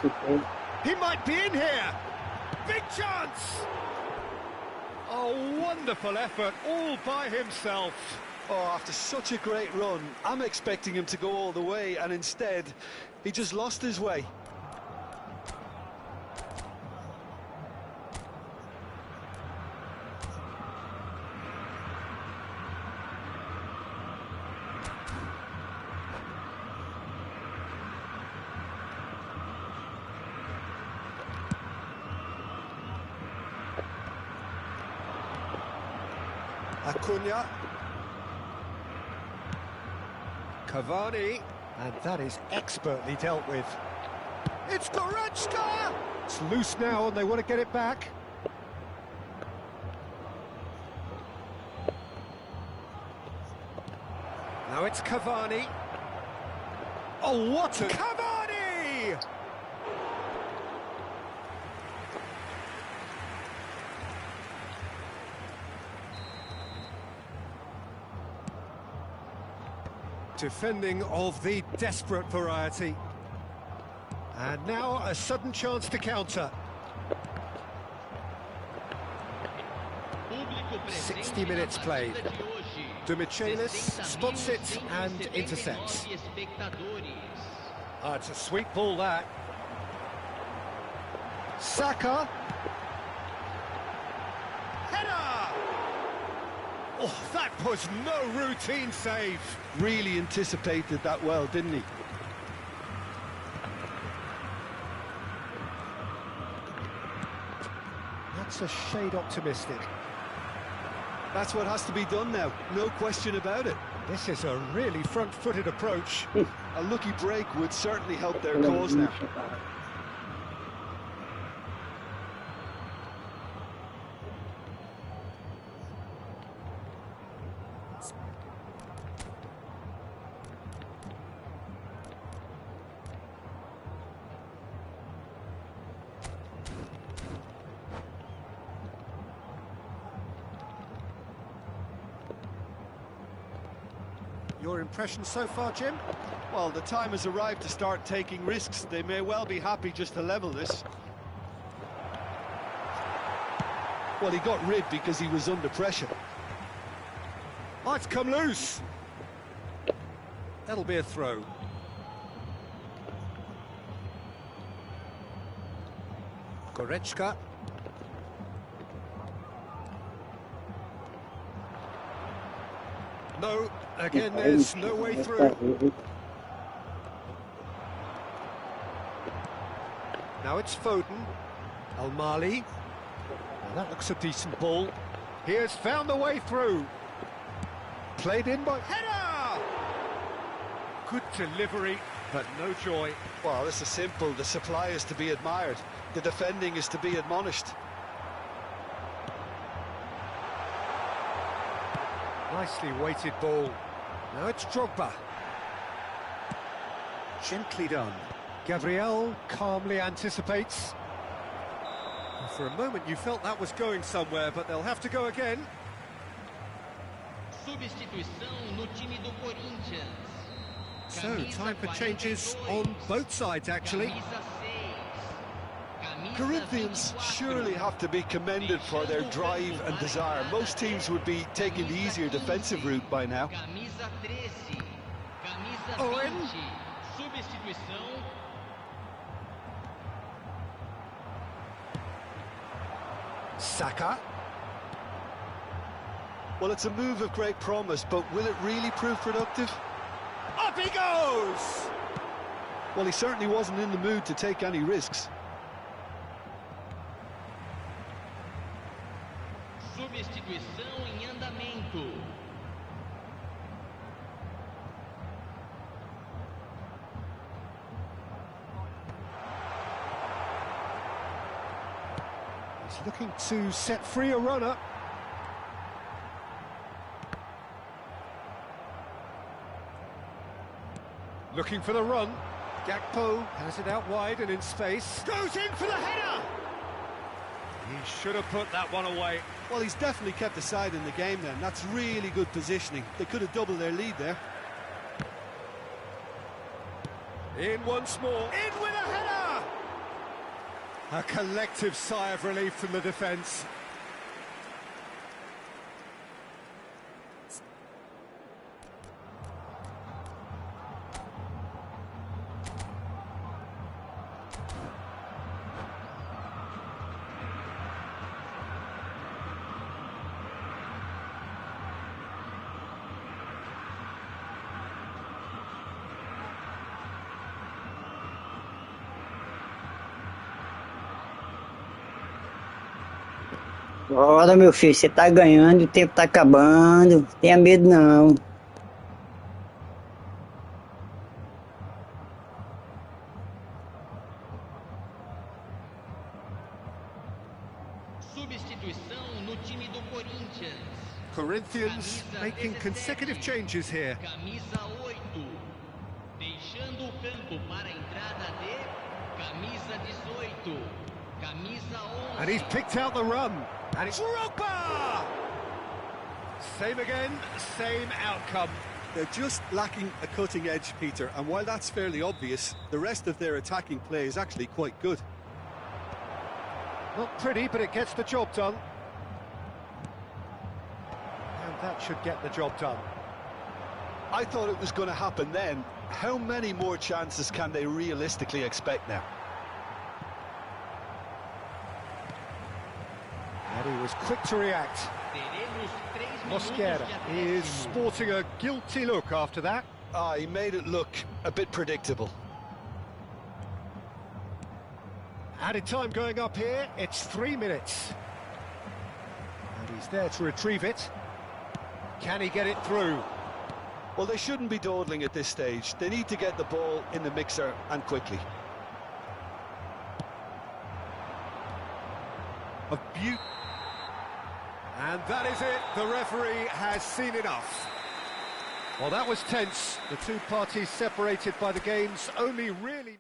[SPEAKER 1] He might be in here. Big chance. Oh, wonderful effort, all by himself.
[SPEAKER 2] Oh, after such a great run, I'm expecting him to go all the way, and instead, he just lost his way.
[SPEAKER 1] Acuna. Cavani. And that is expertly dealt with. It's Goretzka! It's loose now and they want to get it back. Now it's Cavani. Oh, what a... Cavani! Defending of the desperate variety. And now a sudden chance to counter. 60 minutes played. Michelis spots it and intercepts. It's a sweet ball, that. Saka. Header! Oh, that was no routine save.
[SPEAKER 2] Really anticipated that well, didn't he?
[SPEAKER 1] That's a shade optimistic.
[SPEAKER 2] That's what has to be done now, no question about it.
[SPEAKER 1] This is a really front-footed approach.
[SPEAKER 2] A lucky break would certainly help their cause now.
[SPEAKER 1] Your impression so far, Jim?
[SPEAKER 2] Well, the time has arrived to start taking risks. They may well be happy just to level this. Well, he got rid because he was under pressure.
[SPEAKER 1] Oh, it's come loose. That'll be a throw. Goretzka. No, again, there's no way through. Now it's Foden. Al-Mali. Now that looks a decent ball. He has found the way through. Played in by... Header! Good delivery, but no joy.
[SPEAKER 2] Well, this is simple. The supply is to be admired. The defending is to be admonished.
[SPEAKER 1] Nicely weighted ball. Now it's Drogba. Gently done. Gabriel calmly anticipates. For a moment you felt that was going somewhere, but they'll have to go again.
[SPEAKER 3] Substituição no time do Corinthians.
[SPEAKER 1] So, time for changes on both sides, actually.
[SPEAKER 2] Corinthians surely have to be commended for their drive and desire. Most teams would be taking the easier defensive route by now.
[SPEAKER 3] Camisa 13, camisa
[SPEAKER 1] Owen.
[SPEAKER 3] 20. Substituição
[SPEAKER 1] Saka.
[SPEAKER 2] Well, it's a move of great promise, but will it really prove productive?
[SPEAKER 1] Up he goes!
[SPEAKER 2] Well, he certainly wasn't in the mood to take any risks.
[SPEAKER 3] Substituição em andamento.
[SPEAKER 1] He's looking to set free a runner. Looking for the run. Gakpo has it out wide and in space. Goes in for the header! He should have put that one away.
[SPEAKER 2] Well, he's definitely kept the side in the game then. That's really good positioning. They could have doubled their lead there.
[SPEAKER 1] In once more. In with a header! A collective sigh of relief from the defence.
[SPEAKER 5] Bora, meu filho, você tá ganhando, o tempo tá acabando. Tenha medo não.
[SPEAKER 3] Substituição no time do Corinthians.
[SPEAKER 1] Corinthians making consecutive changes here.
[SPEAKER 3] Camisa 8. Deixando o campo para a entrada de camisa 18. Camisa 11.
[SPEAKER 1] And he's picked out the run. And it's Drogba! Same again, same outcome.
[SPEAKER 2] They're just lacking a cutting edge, Peter, and while that's fairly obvious, the rest of their attacking play is actually quite good.
[SPEAKER 1] Not pretty, but it gets the job done. And that should get the job done.
[SPEAKER 2] I thought it was going to happen then. How many more chances can they realistically expect now?
[SPEAKER 1] And he was quick to react.
[SPEAKER 3] Teremos 3 minutos
[SPEAKER 1] Mosquera
[SPEAKER 3] de
[SPEAKER 1] is
[SPEAKER 3] acréscimo.
[SPEAKER 1] sporting a guilty look after that.
[SPEAKER 2] He made it look a bit predictable.
[SPEAKER 1] Added time going up here, it's 3 minutes. And he's there to retrieve it. Can he get it through?
[SPEAKER 2] Well, they shouldn't be dawdling at this stage. They need to get the ball in the mixer and quickly.
[SPEAKER 1] Of beauty. And that is it. The referee has seen enough. Well, that was tense. The two parties separated by the game's only really...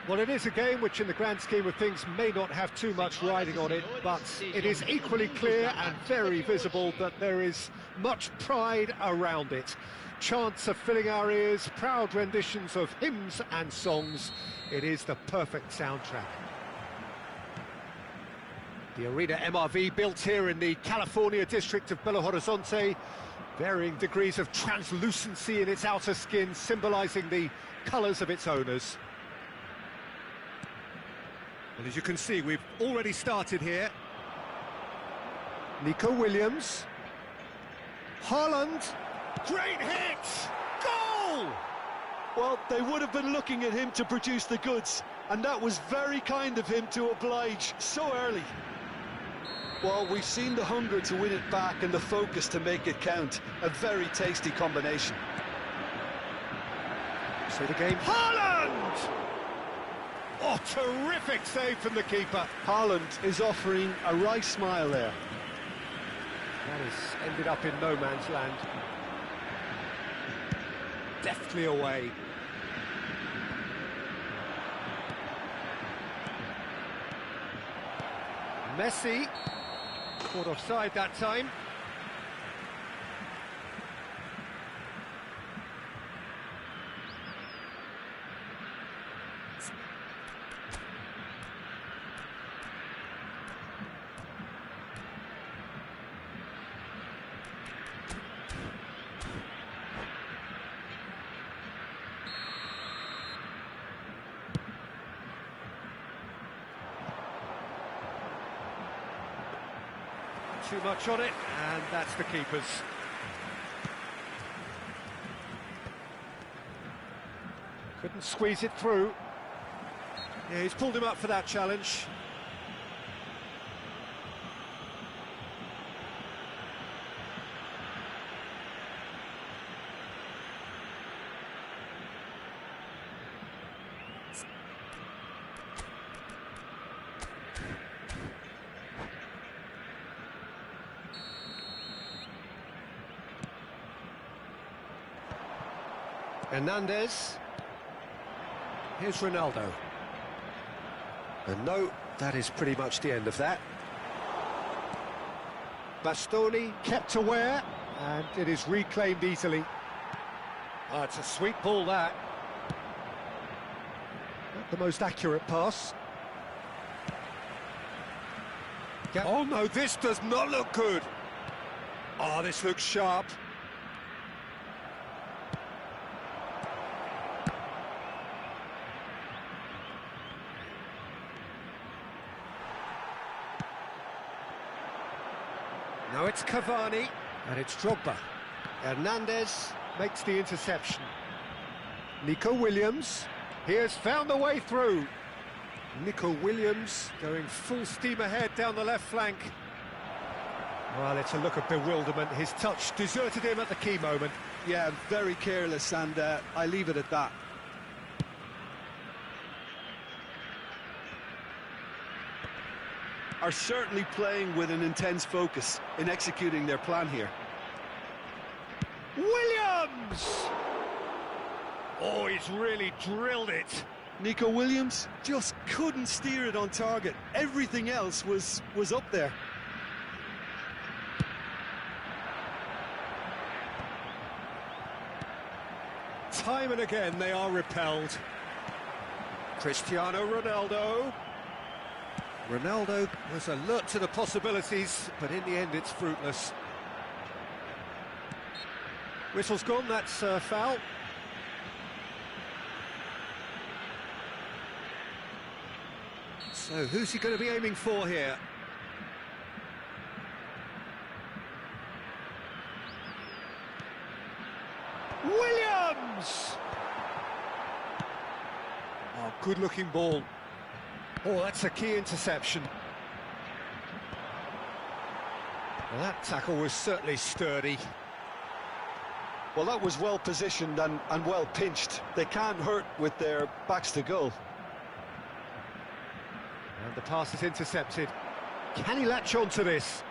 [SPEAKER 1] Well, it is a game which, in the grand scheme of things, may not have too much riding on it, but it is equally clear and very visible that there is much pride around it. Chants are filling our ears, proud renditions of hymns and songs. It is the perfect soundtrack. The Arena MRV, built here in the California district of Belo Horizonte, varying degrees of translucency in its outer skin, symbolising the colours of its owners. Well, as you can see, we've already started here. Nico Williams. Haaland. Great hit! Goal!
[SPEAKER 2] Well, they would have been looking at him to produce the goods, and that was very kind of him to oblige so early. Well, we've seen the hunger to win it back and the focus to make it count. A very tasty combination.
[SPEAKER 1] So the game... Haaland! Oh, terrific save from the keeper.
[SPEAKER 2] Haaland is offering a right smile there.
[SPEAKER 1] That has ended up in no man's land. Deftly away. Messi. Caught offside that time. Too much on it, and that's the keeper's. Couldn't squeeze it through. Yeah, he's pulled him up for that challenge. Hernandez. Here's Ronaldo. And no, that is pretty much the end of that. Bastoni kept aware, and it is reclaimed easily. Oh, it's a sweet ball, that. Not the most accurate pass. Oh no, this does not look good. Oh, this looks sharp. Now it's Cavani, and it's Drogba. Hernandez makes the interception. Nico Williams, he has found the way through. Nico Williams going full steam ahead down the left flank. Well, it's a look of bewilderment. His touch deserted him at the key moment.
[SPEAKER 2] Yeah, very careless, and I leave it at that. Are certainly playing with an intense focus in executing their plan here.
[SPEAKER 1] Williams! Oh, he's really drilled it.
[SPEAKER 2] Nico Williams just couldn't steer it on target. Everything else was up there.
[SPEAKER 1] Time and again they are repelled. Cristiano Ronaldo. Ronaldo was alert to the possibilities, but in the end it's fruitless. Whistle's gone, that's a foul. So who's he going to be aiming for here? Williams! Oh, good-looking ball. Oh, that's a key interception. Well, that tackle was certainly sturdy.
[SPEAKER 2] Well, that was well positioned and well pinched. They can't hurt with their backs to goal.
[SPEAKER 1] And the pass is intercepted. Can he latch on to this?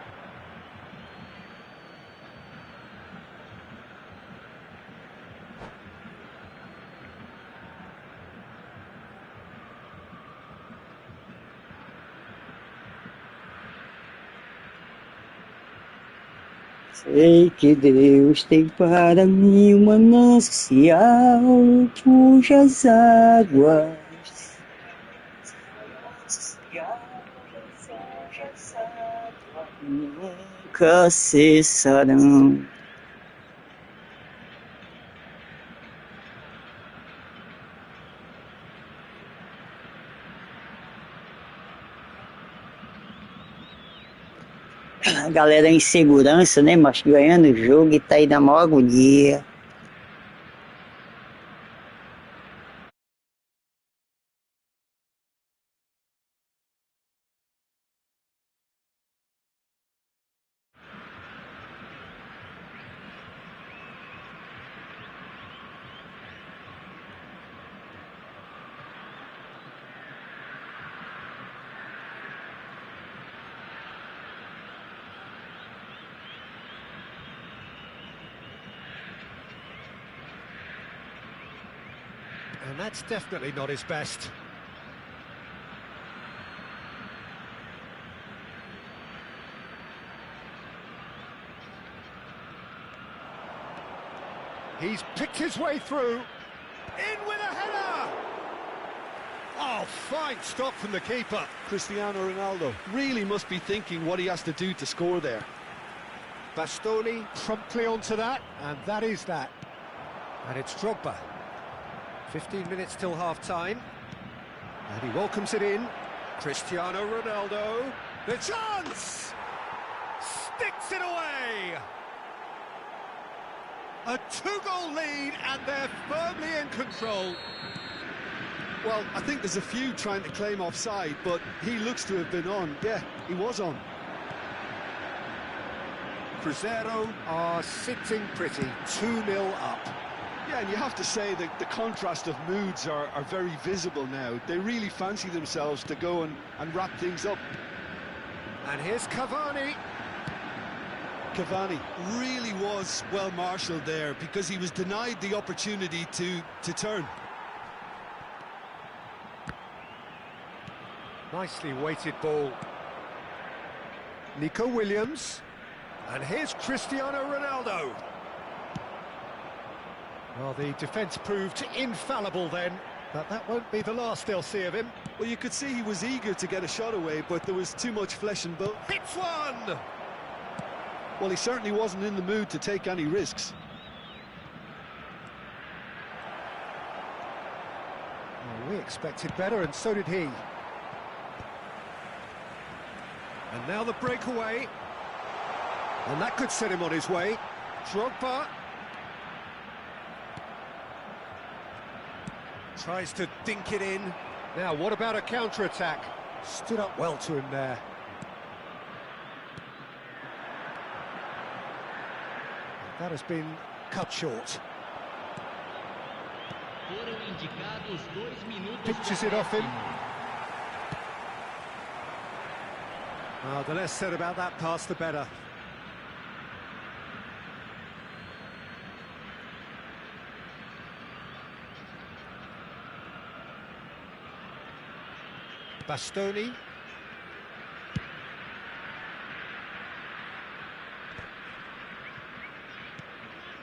[SPEAKER 5] Sei que Deus tem para mim um manancial cujas águas nunca cessarão. A galera em segurança, né, mas ganhando o jogo e tá aí na maior agonia.
[SPEAKER 1] And that's definitely not his best. He's picked his way through. In with a header! Oh, fine stop from the keeper.
[SPEAKER 2] Cristiano Ronaldo really must be thinking what he has to do to score there.
[SPEAKER 1] Bastoni promptly onto that, and that is that. And it's Drogba. 15 minutes till half-time. And he welcomes it in. Cristiano Ronaldo. The chance! Sticks it away! A two-goal lead, and they're firmly in control.
[SPEAKER 2] Well, I think there's a few trying to claim offside, but he looks to have been on. Yeah, he was on.
[SPEAKER 1] Cruzeiro are sitting pretty, 2-0 up.
[SPEAKER 2] Yeah, and you have to say that the contrast of moods are very visible now. They really fancy themselves to go and wrap things up.
[SPEAKER 1] And here's Cavani.
[SPEAKER 2] Cavani really was well marshalled there because he was denied the opportunity to turn.
[SPEAKER 1] Nicely weighted ball. Nico Williams. And here's Cristiano Ronaldo. Well, the defence proved infallible then, but that won't be the last they'll see of him.
[SPEAKER 2] Well, you could see he was eager to get a shot away, but there was too much flesh and bone.
[SPEAKER 1] Hits one!
[SPEAKER 2] Well, he certainly wasn't in the mood to take any risks.
[SPEAKER 1] Well, we expected better, and so did he. And now the breakaway. And that could set him on his way. Drogba. Tries to dink it in. Now, what about a counter-attack? Stood up well to him there. That has been cut short. Pitches it off him. The less said about that pass, the better. Bastoni.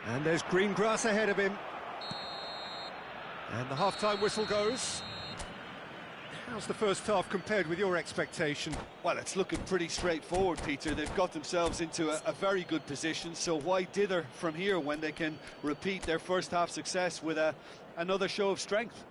[SPEAKER 1] And there's green grass ahead of him. And the half-time whistle goes. How's the first half compared with your expectation?
[SPEAKER 2] Well, it's looking pretty straightforward, Peter. They've got themselves into a very good position, so why dither from here when they can repeat their first half success with another show of strength?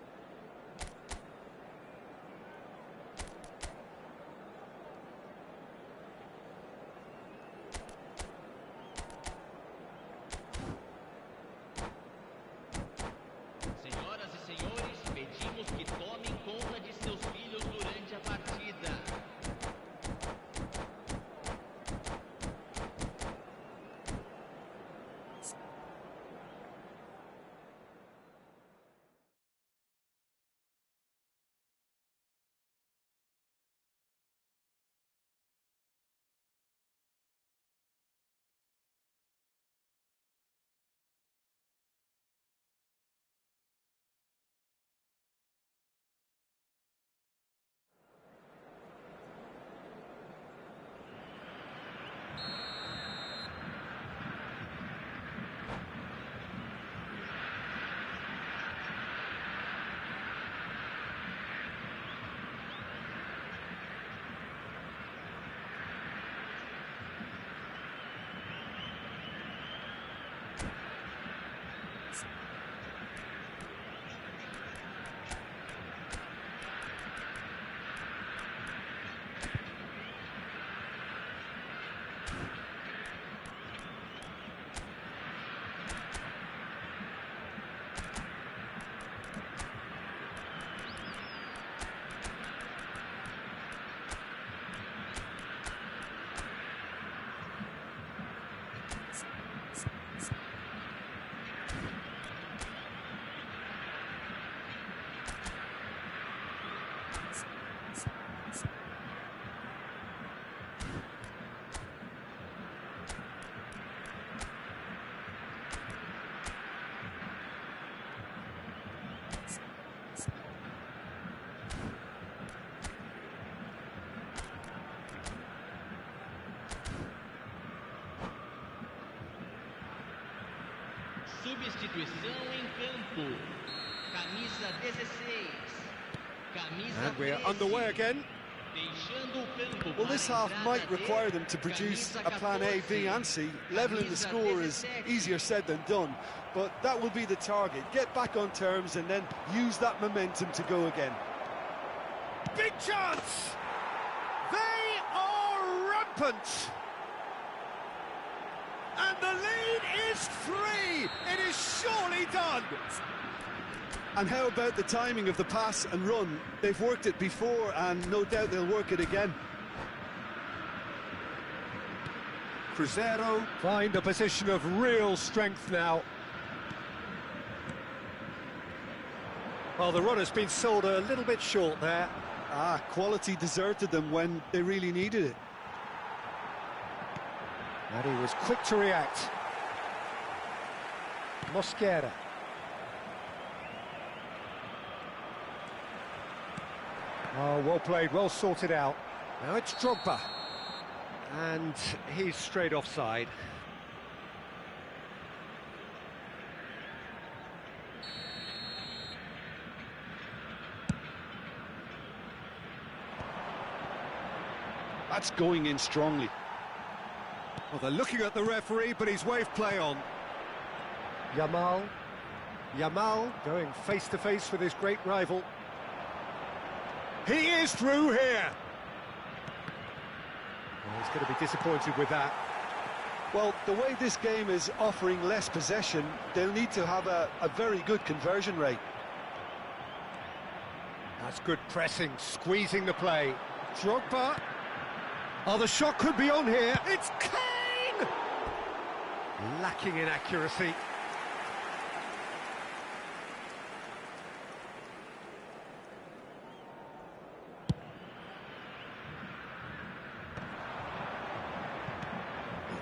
[SPEAKER 3] Substituição em campo. Camisa 16. Camisa
[SPEAKER 1] And we're
[SPEAKER 3] 13.
[SPEAKER 1] underway again.
[SPEAKER 3] Deixando o campo
[SPEAKER 2] Well,
[SPEAKER 3] para
[SPEAKER 2] this
[SPEAKER 3] a
[SPEAKER 2] half
[SPEAKER 3] entrada
[SPEAKER 2] might
[SPEAKER 3] de
[SPEAKER 2] require them to produce
[SPEAKER 3] camisa
[SPEAKER 2] a plan A, B
[SPEAKER 3] 14.
[SPEAKER 2] and C. Leveling the
[SPEAKER 3] Camisa
[SPEAKER 2] score is
[SPEAKER 3] 17.
[SPEAKER 2] easier said than done, but that will be the target. Get back on terms and then use that momentum to go again.
[SPEAKER 1] Big chance! They are rampant! And the lead is 3! It is surely done!
[SPEAKER 2] And how about the timing of the pass and run? They've worked it before and no doubt they'll work it again.
[SPEAKER 1] Cruzeiro find a position of real strength now. Well, the run has been sold a little bit short there.
[SPEAKER 2] Quality deserted them when they really needed it.
[SPEAKER 1] And he was quick to react. Mosquera. Oh, well played, well sorted out. Now it's Drogba. And he's straight offside.
[SPEAKER 2] That's going in strongly.
[SPEAKER 1] Well, they're looking at the referee, but he's waved play on. Yamal going face-to-face with his great rival. He is through here! Well, he's going to be disappointed with that.
[SPEAKER 2] Well, the way this game is offering less possession, they'll need to have a very good conversion rate.
[SPEAKER 1] That's good pressing, squeezing the play. Drogba. Oh, the shot could be on here. It's Kane! Lacking in accuracy.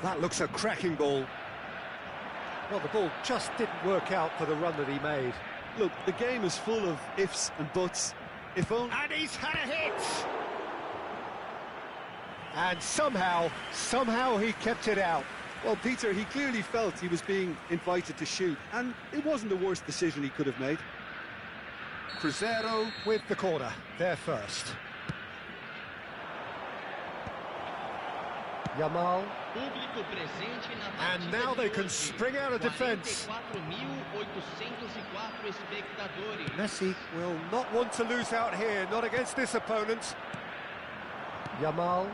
[SPEAKER 1] That looks a cracking ball. Well, the ball just didn't work out for the run that he made.
[SPEAKER 2] Look, the game is full of ifs and buts. If only...
[SPEAKER 1] And he's had a hit! And somehow he kept it out.
[SPEAKER 2] Well, Peter, he clearly felt he was being invited to shoot, and it wasn't the worst decision he could have made.
[SPEAKER 1] Cruzeiro with the corner, there first.
[SPEAKER 3] Público presente na
[SPEAKER 1] And
[SPEAKER 3] partida
[SPEAKER 1] now
[SPEAKER 3] de
[SPEAKER 1] they can
[SPEAKER 3] hoje.
[SPEAKER 1] spring out of defence.
[SPEAKER 3] 44.804 espectadores.
[SPEAKER 1] Messi will not want to lose out here, not against this opponent. Yamal.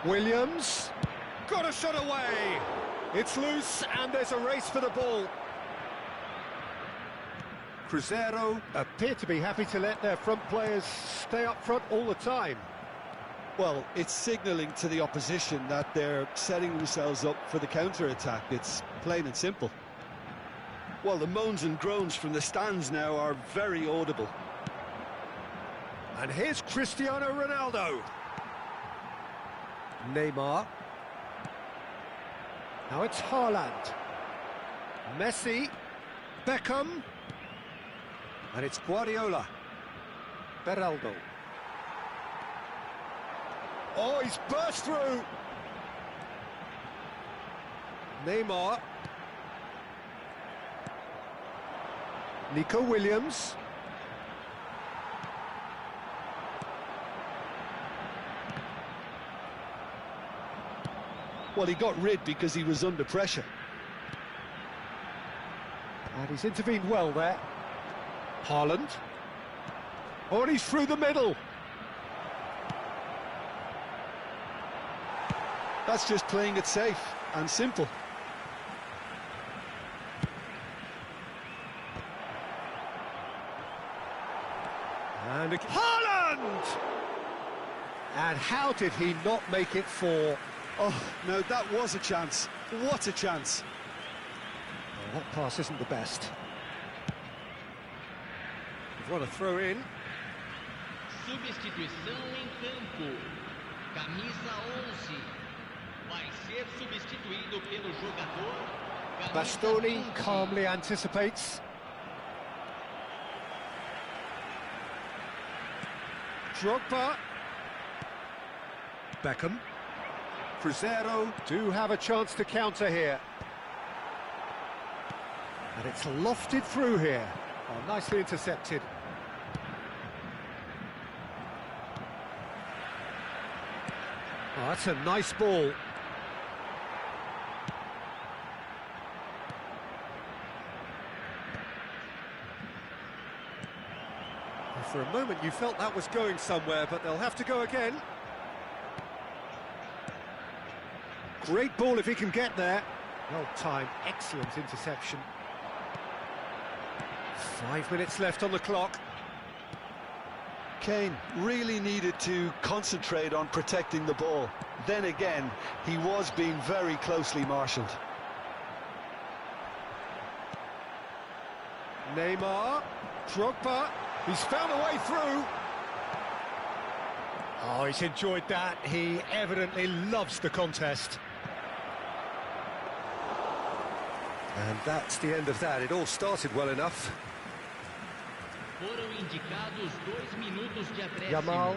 [SPEAKER 1] Williams. Got a shot away. It's loose and there's a race for the ball. Cruzeiro appear to be happy to let their front players stay up front all the time.
[SPEAKER 2] Well, it's signalling to the opposition that they're setting themselves up for the counter-attack. It's plain and simple. Well, the moans and groans from the stands now are very audible.
[SPEAKER 1] And here's Cristiano Ronaldo. Neymar. Now it's Haaland. Messi. Beckham. And it's Guardiola. Beraldo. Oh, he's burst through. Neymar. Nico Williams.
[SPEAKER 2] Well, he got rid because he was under pressure.
[SPEAKER 1] And he's intervened well there. Haaland. Oh, and he's through the middle.
[SPEAKER 2] That's just playing it safe and simple.
[SPEAKER 1] And Haaland! And how did he not make it 4?
[SPEAKER 2] Oh, no, that was a chance. What a chance.
[SPEAKER 1] Oh, that pass isn't the best. We've got a throw in.
[SPEAKER 3] Substituição em campo. Camisa 11. Vai ser substituído pelo jogador. Camisa
[SPEAKER 1] Bastoni
[SPEAKER 3] 20.
[SPEAKER 1] calmly anticipates. Drogba. Beckham. Cruzeiro do have a chance to counter here. And it's lofted through here. Oh, nicely intercepted. Oh, that's a nice ball. For a moment you felt that was going somewhere, but they'll have to go again. Great ball if he can get there. Well timed, excellent interception. 5 minutes left on the clock.
[SPEAKER 2] Kane really needed to concentrate on protecting the ball. Then again, he was being very closely marshalled.
[SPEAKER 1] Neymar, Drogba, he's found a way through. Oh, he's enjoyed that. He evidently loves the contest. And that's the end of that. It all started well enough.
[SPEAKER 3] Foram indicados 2 minutos de acréscimo.
[SPEAKER 1] Yamal.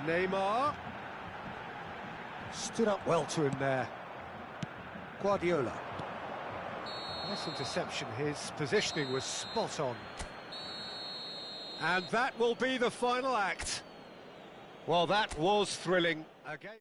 [SPEAKER 1] Neymar. Stood up well to him there. Guardiola. Nice interception. His positioning was spot on. And that will be the final act. Well, that was thrilling. Again.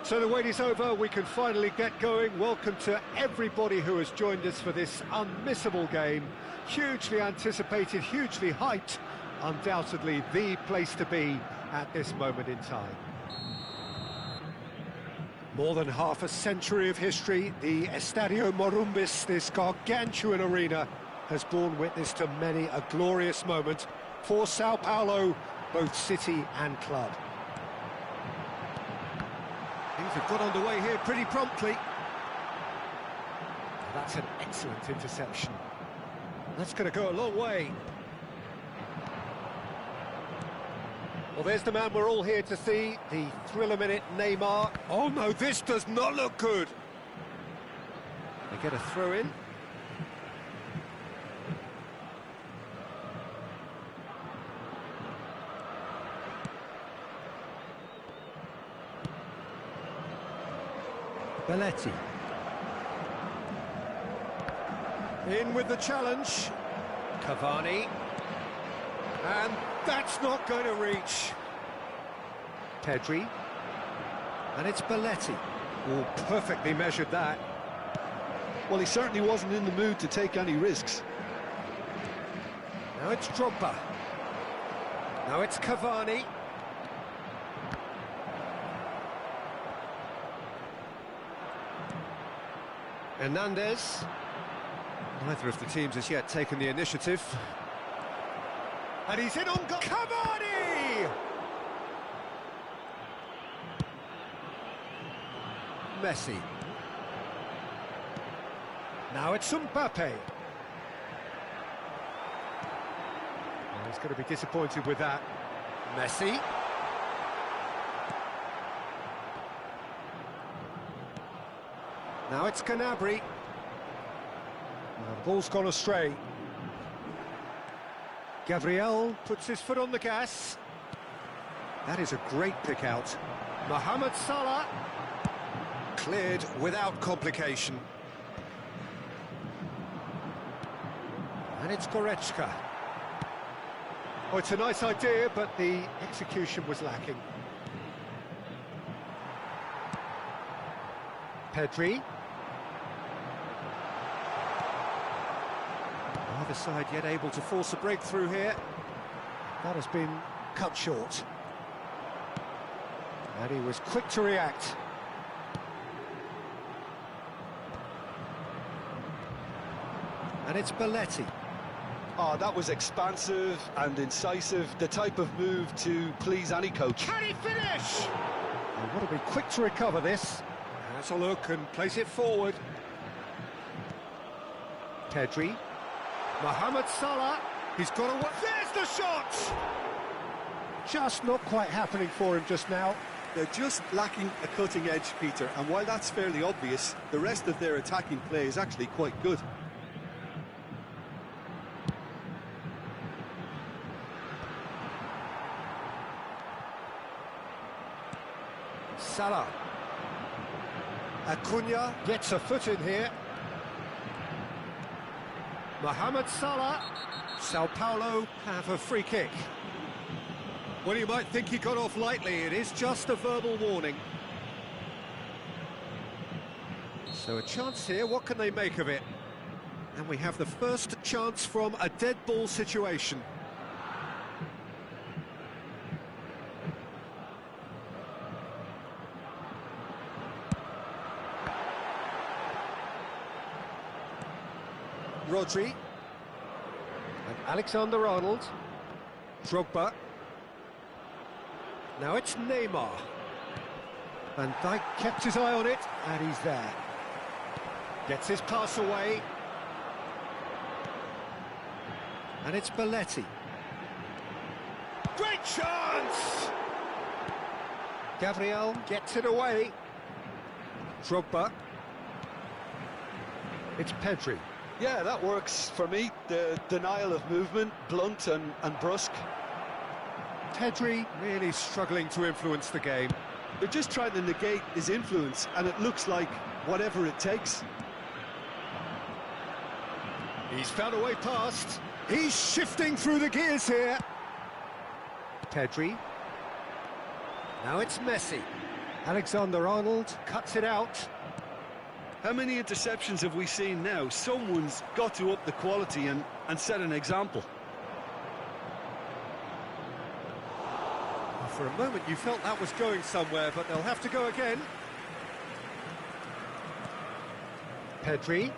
[SPEAKER 1] So the wait is over, we can finally get going. Welcome to everybody who has joined us for this unmissable game. Hugely anticipated, hugely hyped, undoubtedly the place to be at this moment in time. More than half a century of history, the Estadio Morumbis, this gargantuan arena, has borne witness to many a glorious moment for Sao Paulo, both city and club. Things have got underway here pretty promptly. That's an excellent interception. That's going to go a long way. Well, there's the man we're all here to see, the thriller-minute Neymar. Oh no, this does not look good. They get a throw in. Belletti. In with the challenge. Cavani. And that's not going to reach. Pedri. And it's Belletti. Oh, perfectly measured that.
[SPEAKER 2] Well, he certainly wasn't in the mood to take any risks.
[SPEAKER 1] Now it's Drogba. Now it's Cavani. Hernandez. Neither of the teams has yet taken the initiative. And he's in on goal. Cavani! Messi. Now it's Mbappe. Well, he's going to be disappointed with that. Messi. Now it's Gnabry. Well, the ball's gone astray. Gabriel puts his foot on the gas. That is a great pick out. Mohamed Salah. Cleared without complication. And it's Goretzka. Oh, it's a nice idea, but the execution was lacking. Pedri. Neither side yet able to force a breakthrough here. That has been cut short. And he was quick to react. And it's Belletti.
[SPEAKER 2] Oh, that was expansive and incisive, the type of move to please any coach.
[SPEAKER 1] Can he finish? They want to be quick to recover this. Has a look and place it forward. Pedri. Mohamed Salah. He's got to... There's the shot! Just not quite happening for him just now.
[SPEAKER 2] They're just lacking a cutting edge, Peter, and while that's fairly obvious, the rest of their attacking play is actually quite good.
[SPEAKER 1] Salah. Acuna gets a foot in here. Mohamed Salah. Sao Paulo have a free kick. Well, you might think he got off lightly. It is just a verbal warning. So a chance here. What can they make of it? And we have the first chance from a dead ball situation. Rodri. And Alexander-Arnold. Drogba. Now it's Neymar. Van Dijk kept his eye on it, and he's there. Gets his pass away. And it's Belletti. Great chance! Gabriel gets it away. Drogba. It's Pedri.
[SPEAKER 2] Yeah, that works for me. The denial of movement, blunt and brusque.
[SPEAKER 1] Pedri really struggling to influence the game.
[SPEAKER 2] They're just trying to negate his influence, and it looks like whatever it takes.
[SPEAKER 1] He's found a way past. He's shifting through the gears here. Pedri. Now it's Messi. Alexander-Arnold cuts it out.
[SPEAKER 2] How many interceptions have we seen now? Someone's got to up the quality and set an example.
[SPEAKER 1] For a moment you felt that was going somewhere, but they'll have to go again. Pedri.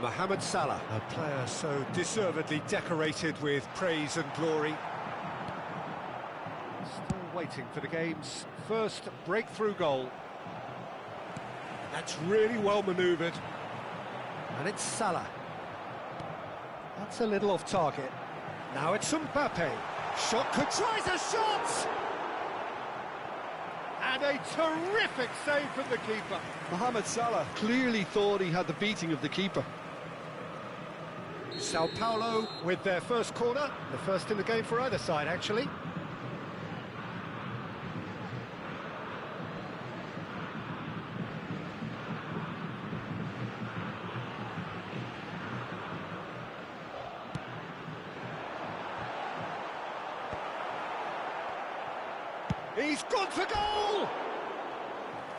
[SPEAKER 1] Mohamed Salah, a player so deservedly decorated with praise and glory. Still waiting for the game's first breakthrough goal. That's really well manoeuvred. And it's Salah. That's a little off target. Now it's Mbappe. Shot could tries a shot! And a terrific save from the keeper.
[SPEAKER 2] Mohamed Salah clearly thought he had the beating of the keeper.
[SPEAKER 1] Sao Paulo with their first corner, the first in the game for either side, actually. He's gone for goal!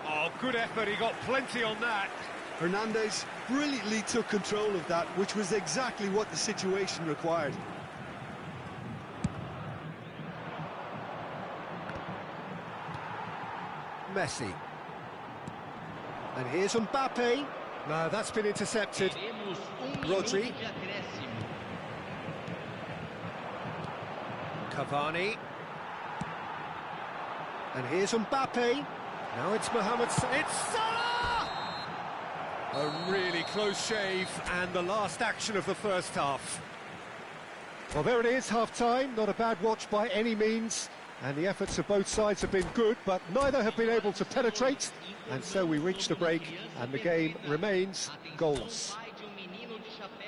[SPEAKER 1] Oh, good effort, he got plenty on that.
[SPEAKER 2] Hernandez brilliantly took control of that, which was exactly what the situation required.
[SPEAKER 1] Messi. And here's Mbappe. No, that's been intercepted. Rodri. Cavani. And here's Mbappe. Now it's Mohamed Salah. It's Salah! A really close shave, and the last action of the first half. Well, there it is, half-time. Not a bad watch by any means. And the efforts of both sides have been good, but neither have been able to penetrate. And so we reach the break, and the game remains goals.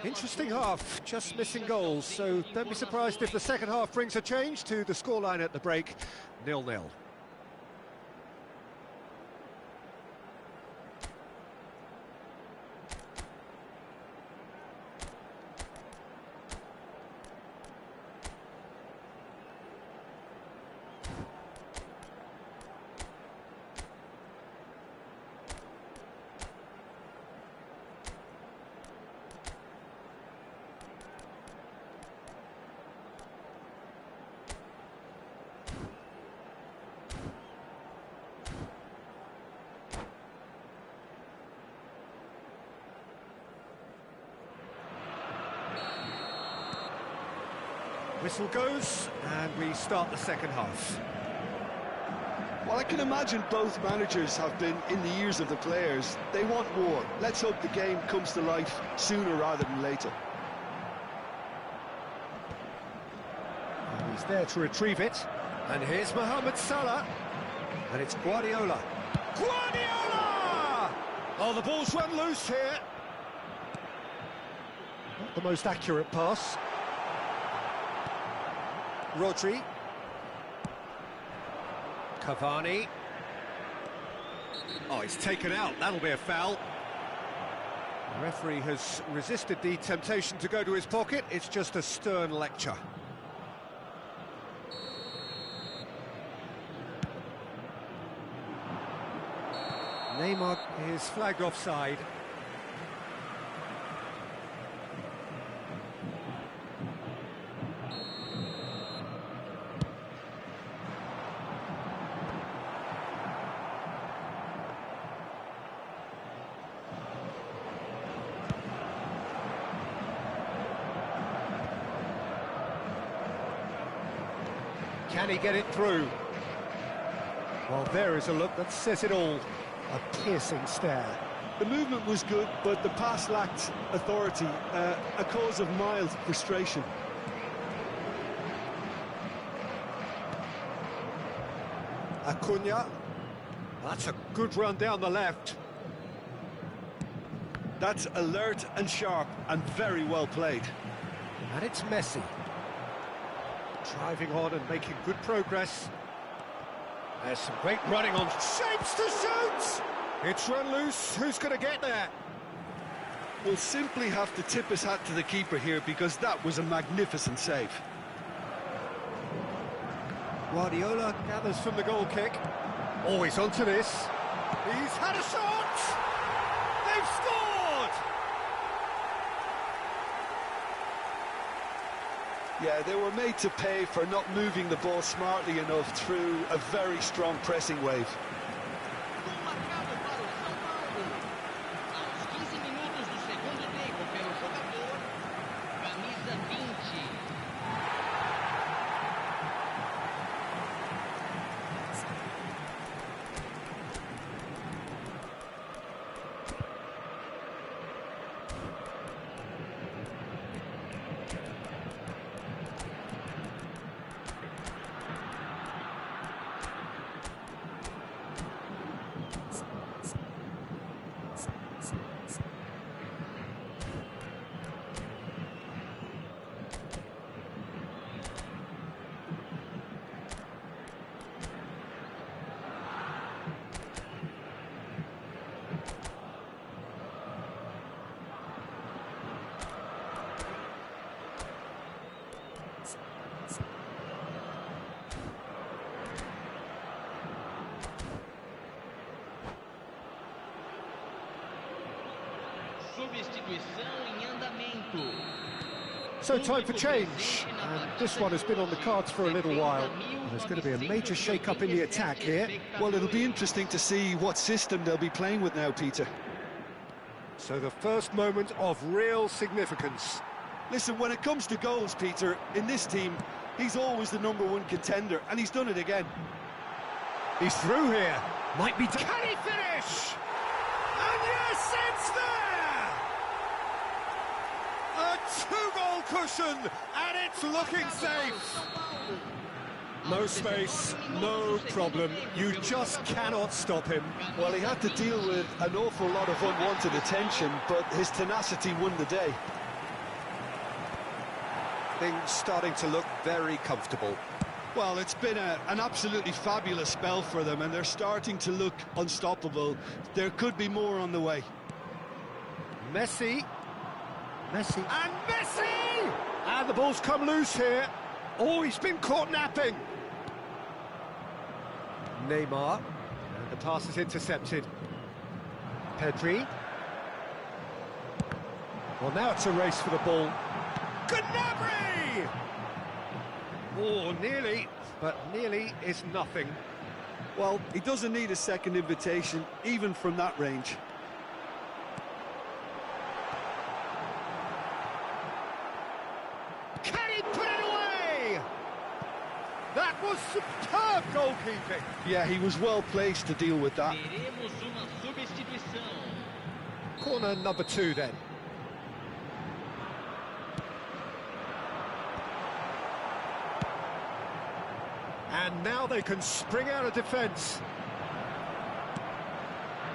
[SPEAKER 1] Interesting half, just missing goals. So don't be surprised if the second half brings a change to the scoreline at the break, 0-0. Whistle goes, and we start the second half.
[SPEAKER 2] Well, I can imagine both managers have been in the ears of the players. They want more. Let's hope the game comes to life sooner rather than later.
[SPEAKER 1] And he's there to retrieve it. And here's Mohamed Salah. And it's Guardiola. Guardiola! Oh, the ball's run loose here. Not the most accurate pass. Rodri. Cavani. Oh, it's taken out. That'll be a foul. The referee has resisted the temptation to go to his pocket. It's just a stern lecture. Neymar is flagged offside. Can he get it through? Well, there is a look that says it all. A piercing stare.
[SPEAKER 2] The movement was good, but the pass lacked authority, a cause of mild frustration.
[SPEAKER 1] Acuna. That's a good run down the left.
[SPEAKER 2] That's alert and sharp and very well played.
[SPEAKER 1] And it's Messi. Driving on and making good progress. There's some great running on. Shapes to shoot! It's run loose. Who's going to get there?
[SPEAKER 2] We'll simply have to tip his hat to the keeper here because that was a magnificent save.
[SPEAKER 1] Guardiola gathers from the goal kick. Oh, he's onto this. He's had a shot! They've scored!
[SPEAKER 2] Yeah, they were made to pay for not moving the ball smartly enough through a very strong pressing wave.
[SPEAKER 3] Gol marcado para o São Paulo. Aos 15 minutos do segundo tempo pelo jogador, camisa 20. Transição em andamento.
[SPEAKER 1] So time for change, and this one has been on the cards for a little while. There's going to be a major shake-up in the attack here.
[SPEAKER 2] Well, it'll be interesting to see what system they'll be playing with now, Peter.
[SPEAKER 1] So the first moment of real significance.
[SPEAKER 2] Listen, when it comes to goals, Peter, in this team, he's always the #1 contender, and he's done it again.
[SPEAKER 1] He's through here. Might be... Can he finish? And yes, it's there! A 2-goal cushion, and it's looking safe. No space, no problem. You just cannot stop him.
[SPEAKER 2] Well, he had to deal with an awful lot of unwanted attention, but his tenacity won the day.
[SPEAKER 1] Things starting to look very comfortable.
[SPEAKER 2] Well, it's been an absolutely fabulous spell for them, and they're starting to look unstoppable. There could be more on the way.
[SPEAKER 1] Messi. And Messi! And the ball's come loose here. Oh, he's been caught napping. Neymar. And the pass is intercepted. Pedri. Well, now it's a race for the ball. Gnabry! Oh, nearly, but nearly is nothing.
[SPEAKER 2] Well, he doesn't need a second invitation, even from that range.
[SPEAKER 1] Can he put it away? That was superb goalkeeping.
[SPEAKER 2] Yeah, he was well placed to deal with that.
[SPEAKER 3] Teremos uma substituição.
[SPEAKER 1] Corner number 2 then. And now they can spring out of defence.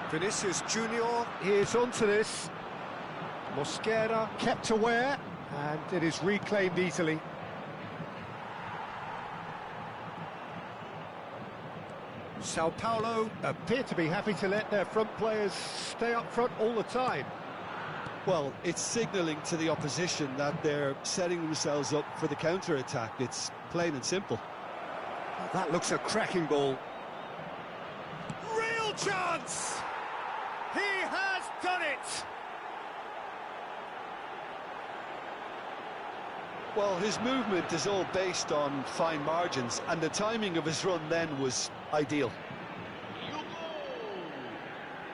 [SPEAKER 1] Vinicius Junior is onto this. Mosquera kept aware, and it is reclaimed easily. Sao Paulo appear to be happy to let their front players stay up front all the time.
[SPEAKER 2] Well, it's signalling to the opposition that they're setting themselves up for the counter-attack. It's plain and simple.
[SPEAKER 1] That looks a cracking ball. Real chance! He has done it!
[SPEAKER 2] Well, his movement is all based on fine margins, and the timing of his run then was ideal.
[SPEAKER 3] E o gol!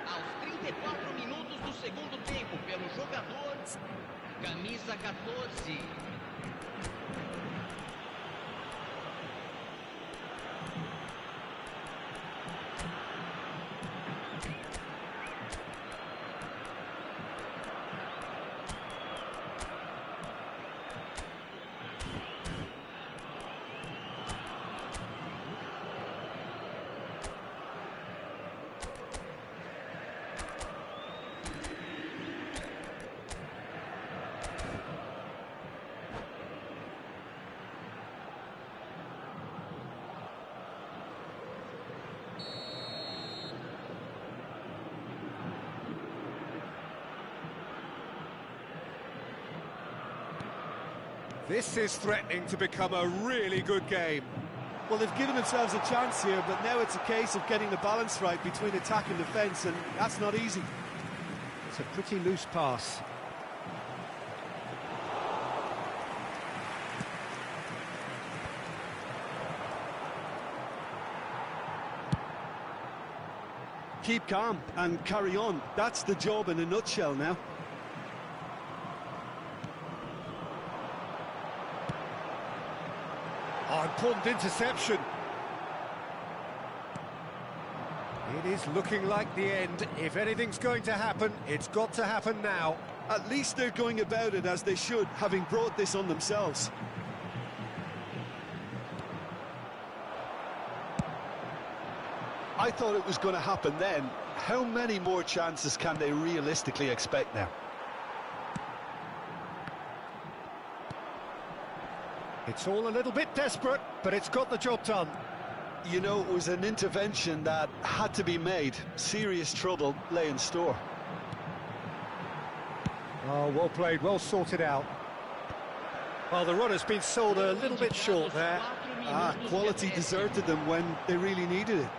[SPEAKER 3] Aos 34 minutos do segundo tempo, pelo jogador, camisa 14.
[SPEAKER 1] This is threatening to become a really good game.
[SPEAKER 2] Well, they've given themselves a chance here, but now it's a case of getting the balance right between attack and defence, and that's not easy.
[SPEAKER 1] It's a pretty loose pass.
[SPEAKER 2] Keep calm and carry on. That's the job in a nutshell now.
[SPEAKER 1] Oh, important interception. It is looking like the end. If anything's going to happen, it's got to happen now.
[SPEAKER 2] At least they're going about it as they should, having brought this on themselves. I thought it was going to happen then. How many more chances can they realistically expect now?
[SPEAKER 1] It's all a little bit desperate, but it's got the job done.
[SPEAKER 2] You know, it was an intervention that had to be made. Serious trouble lay in store.
[SPEAKER 1] Oh, well played, well sorted out. Well, the run has been sold a little bit short there.
[SPEAKER 2] Quality deserted them when they really needed it.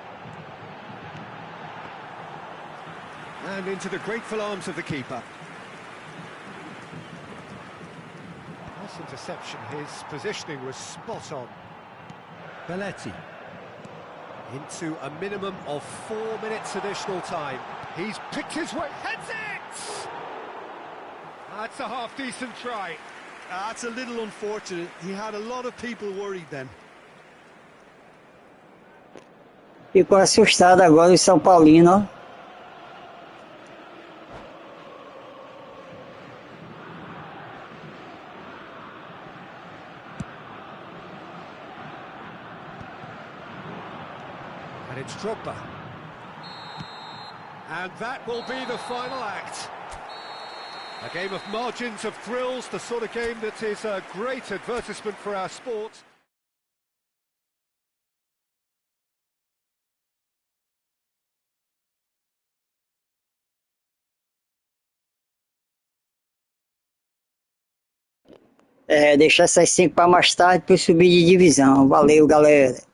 [SPEAKER 1] And into the grateful arms of the keeper. interception. His positioning was spot on.
[SPEAKER 6] Belletti.
[SPEAKER 1] Into a minimum of 4 minutes additional time. He's picked his way, heads it! That's a half-decent try.
[SPEAKER 2] That's a little unfortunate. He had a lot of people worried then.
[SPEAKER 5] Ficou assustado agora o São Paulino, ó.
[SPEAKER 1] And it's Drogba. And that will be the final act. A game of margins of thrills, the sort of game that is a great advertisement for our sport.
[SPEAKER 5] Deixar essas 5 para mais tarde para eu subir de divisão. Valeu, galera.